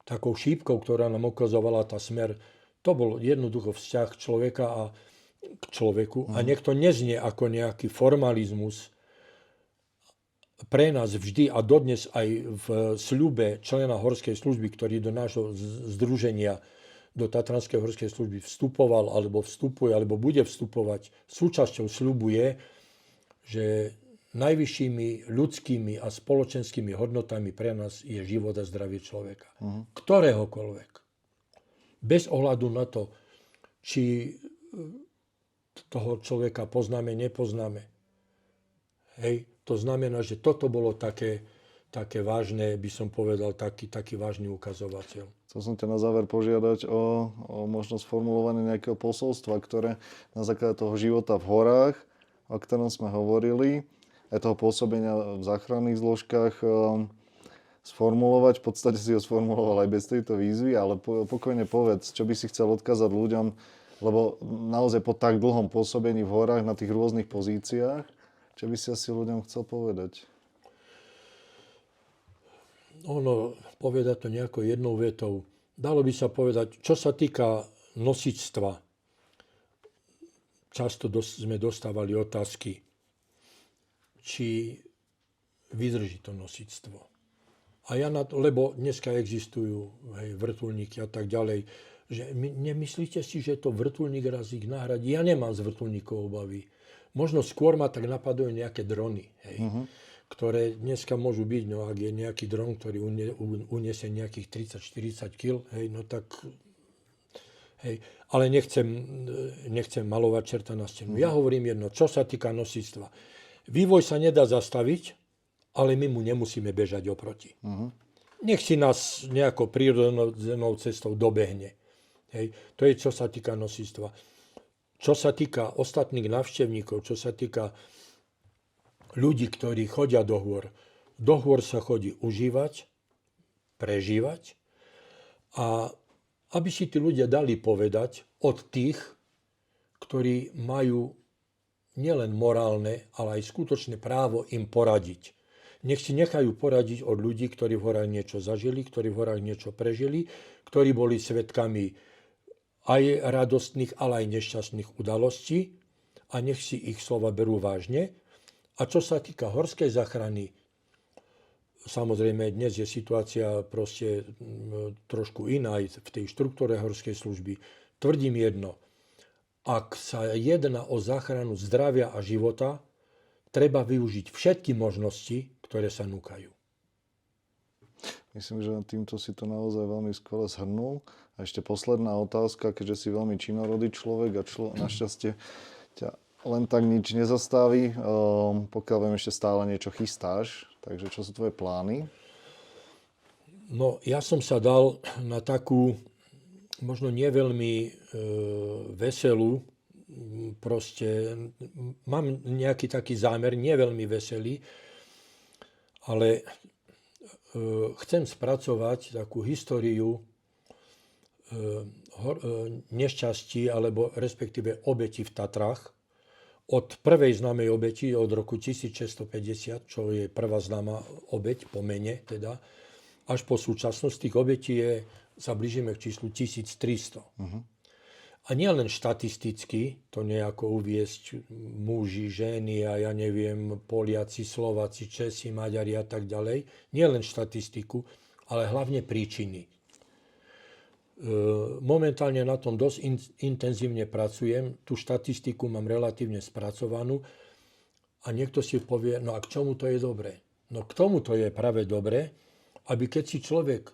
Speaker 2: takou šípkou, ktorá nám ukazovala tá smer, to bol jednoducho vzťah človeka k človeku. A nech to neznie ako nejaký formalizmus. Pre nás vždy a dodnes aj v sľube člena horskej služby, ktorý do nášho združenia, do Tatranskej horskej služby vstupoval, alebo vstupuje, alebo bude vstupovať, súčasťou sľubu je, že najvyššími ľudskými a spoločenskými hodnotami pre nás je život a zdravie človeka. Ktoréhokoľvek. Bez ohľadu na to, či toho človeka poznáme, nepoznáme. Hej. To znamená, že toto bolo také vážne, by som povedal, taký vážny ukazovateľ.
Speaker 1: Chcel som ťa na záver požiadať o možnosť formulovania nejakého posolstva, ktoré na základe toho života v horách, o ktorom sme hovorili, aj toho pôsobenia v záchranných zložkách sformulovať. V podstate si ho sformuloval aj bez tejto výzvy, ale pokojne povedz, čo by si chcel odkázať ľuďom, lebo naozaj po tak dlhom pôsobení v horách na tých rôznych pozíciách, čo by si asi ľuďom chcel povedať?
Speaker 2: Povedať to nejako jednou vetou. Dalo by sa povedať, čo sa týka nosičstva. Často sme dostávali otázky, či vydrží to nosičstvo. A lebo dneska existujú vrtuľníky a tak ďalej, že nemyslíte si, že to vrtuľník raz ich nahradí? Ja nemám z vrtuľníkov obavy. Možno skôr ma tak napadajú nejaké drony, ktoré dneska môžu byť, ak je nejaký dron, ktorý uniesie nejakých 30-40 kg, tak ale nechcem malovať čerta na stenu. Ja hovorím jedno, čo sa týka nosičstva. Vývoj sa nedá zastaviť, ale my mu nemusíme bežať oproti. nech si nás nejakou prírodzenou cestou dobehne. Hej. To je, čo sa týka nosíctva. Čo sa týka ostatných návštevníkov, čo sa týka ľudí, ktorí chodia do hôr sa chodí užívať, prežívať a aby si tí ľudia dali povedať od tých, ktorí majú nielen morálne, ale aj skutočné právo im poradiť. Nech si nechajú poradiť od ľudí, ktorí v horách niečo zažili, ktorí v horách niečo prežili, ktorí boli svedkami aj radostných, ale aj nešťastných udalostí a nech si ich slova berú vážne. A čo sa týka horskej záchrany, samozrejme dnes je situácia proste trošku iná aj v tej štruktúre horskej služby. Tvrdím jedno, ak sa jedná o záchranu zdravia a života, treba využiť všetky možnosti, ktoré sa núkajú.
Speaker 1: Myslím, že týmto si to naozaj veľmi skvele zhrnul. A ešte posledná otázka, keďže si veľmi činorodý človek a našťastie ťa len tak nič nezastaví. Pokiaľ viem, ešte stále niečo chystáš. Takže čo sú tvoje plány?
Speaker 2: No, ja som sa dal na takú, možno nie veľmi veselú, proste mám nejaký taký zámer, nie veľmi veselý, ale chcem spracovať takú históriu nešťastí, alebo respektíve obeti v Tatrách. Od prvej známej obeti, od roku 1650, čo je prvá známa obeť po mene, teda, až po súčasnosť tých obetí sa blížime k číslu 1300. A nie len štatisticky, to nejako uviesť muži, ženy a ja neviem, Poliaci, Slováci, Česi, Maďari a tak ďalej. Nie len štatistiku, ale hlavne príčiny. Momentálne na tom dosť intenzívne pracujem. Tú štatistiku mám relatívne spracovanú a niekto si povie, no a k čomu to je dobré? No k tomu to je práve dobré, aby keď si človek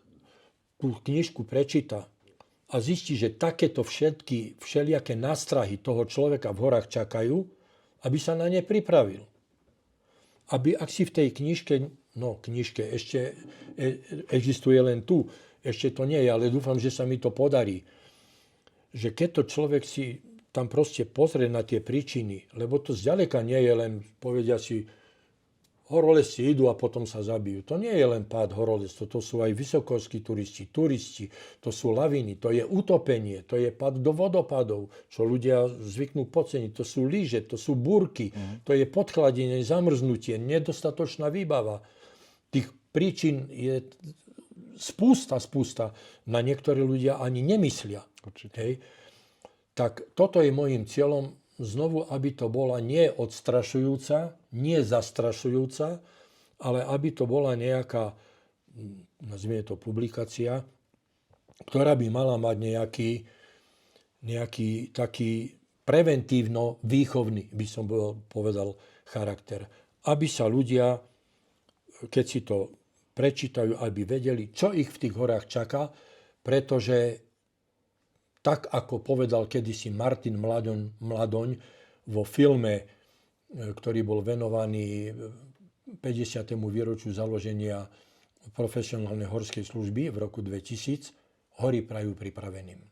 Speaker 2: tú knižku prečíta a zistí, že takéto všelijaké nástrahy toho človeka v horách čakajú, aby sa na ne pripravil. Aby, ak si v tej knižke ešte existuje len tu, ešte to nie je, ale dúfam, že sa mi to podarí, že keď to človek si tam proste pozrie na tie príčiny, lebo to zďaleka nie je len, povedia si, horolezci idú a potom sa zabijú. To nie je len pád horolezcov, to sú aj vysokorskí turisti, to sú laviny, to je utopenie, to je pád do vodopadov, čo ľudia zvyknú podceniť, to sú lyže, to sú búrky, to je podchladenie, zamrznutie, nedostatočná výbava. Tých príčin je spústa, na niektorí ľudia ani nemyslia. Hej. Tak toto je môjim cieľom, znovu, aby to bola nie odstrašujúca, nie zastrašujúca, ale aby to bola nejaká, nazvime to publikácia, ktorá by mala mať nejaký taký preventívno-výchovný, by som povedal, charakter. Aby sa ľudia, keď si to prečítajú, aby vedeli, čo ich v tých horách čaká, pretože tak, ako povedal kedysi Martin Mladoň vo filme, ktorý bol venovaný 50. výročiu založenia profesionálnej horskej služby v roku 2000, hory prajú pripraveným.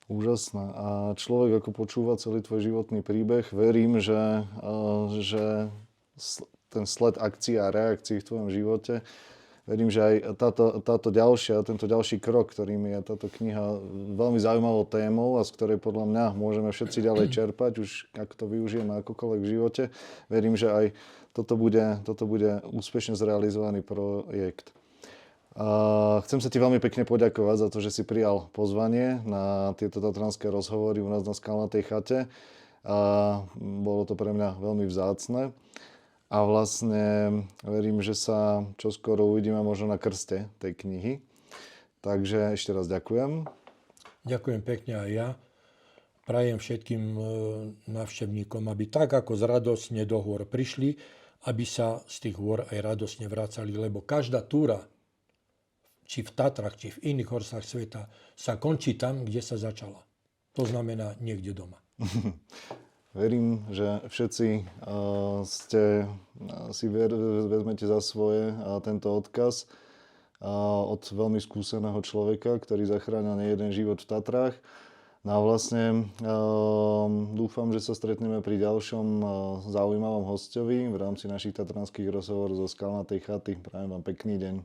Speaker 1: Úžasné. A človek, ako počúva celý tvoj životný príbeh, verím, že ten sled akcií a reakcií v tvojom živote, verím, že aj tento ďalší krok, ktorým je táto kniha veľmi zaujímavou témou a z ktorej podľa mňa môžeme všetci ďalej čerpať, už ak to využijeme akokoľvek v živote, verím, že aj toto bude úspešne zrealizovaný projekt. Chcem sa ti veľmi pekne poďakovať za to, že si prijal pozvanie na tieto tatranské rozhovory u nás na Skalnatej chate. Bolo to pre mňa veľmi vzácne. A vlastne verím, že sa čoskoro uvidíme možno na krste tej knihy. Takže ešte raz ďakujem.
Speaker 2: Ďakujem pekne aj ja. Prajem všetkým návštevníkom, aby tak ako radosne do hôr prišli, aby sa z tých hôr aj radosne vracali, lebo každá túra, či v Tatrách, či v iných horách sveta, sa končí tam, kde sa začala. To znamená niekde doma.
Speaker 1: Verím, že všetci si vezmete za svoje tento odkaz od veľmi skúseného človeka, ktorý zachránil nejeden život v Tatrách. No a vlastne dúfam, že sa stretneme pri ďalšom zaujímavom hosťovi v rámci našich tatranských rozhovorov zo Skalnatej chaty. Prajem vám pekný deň.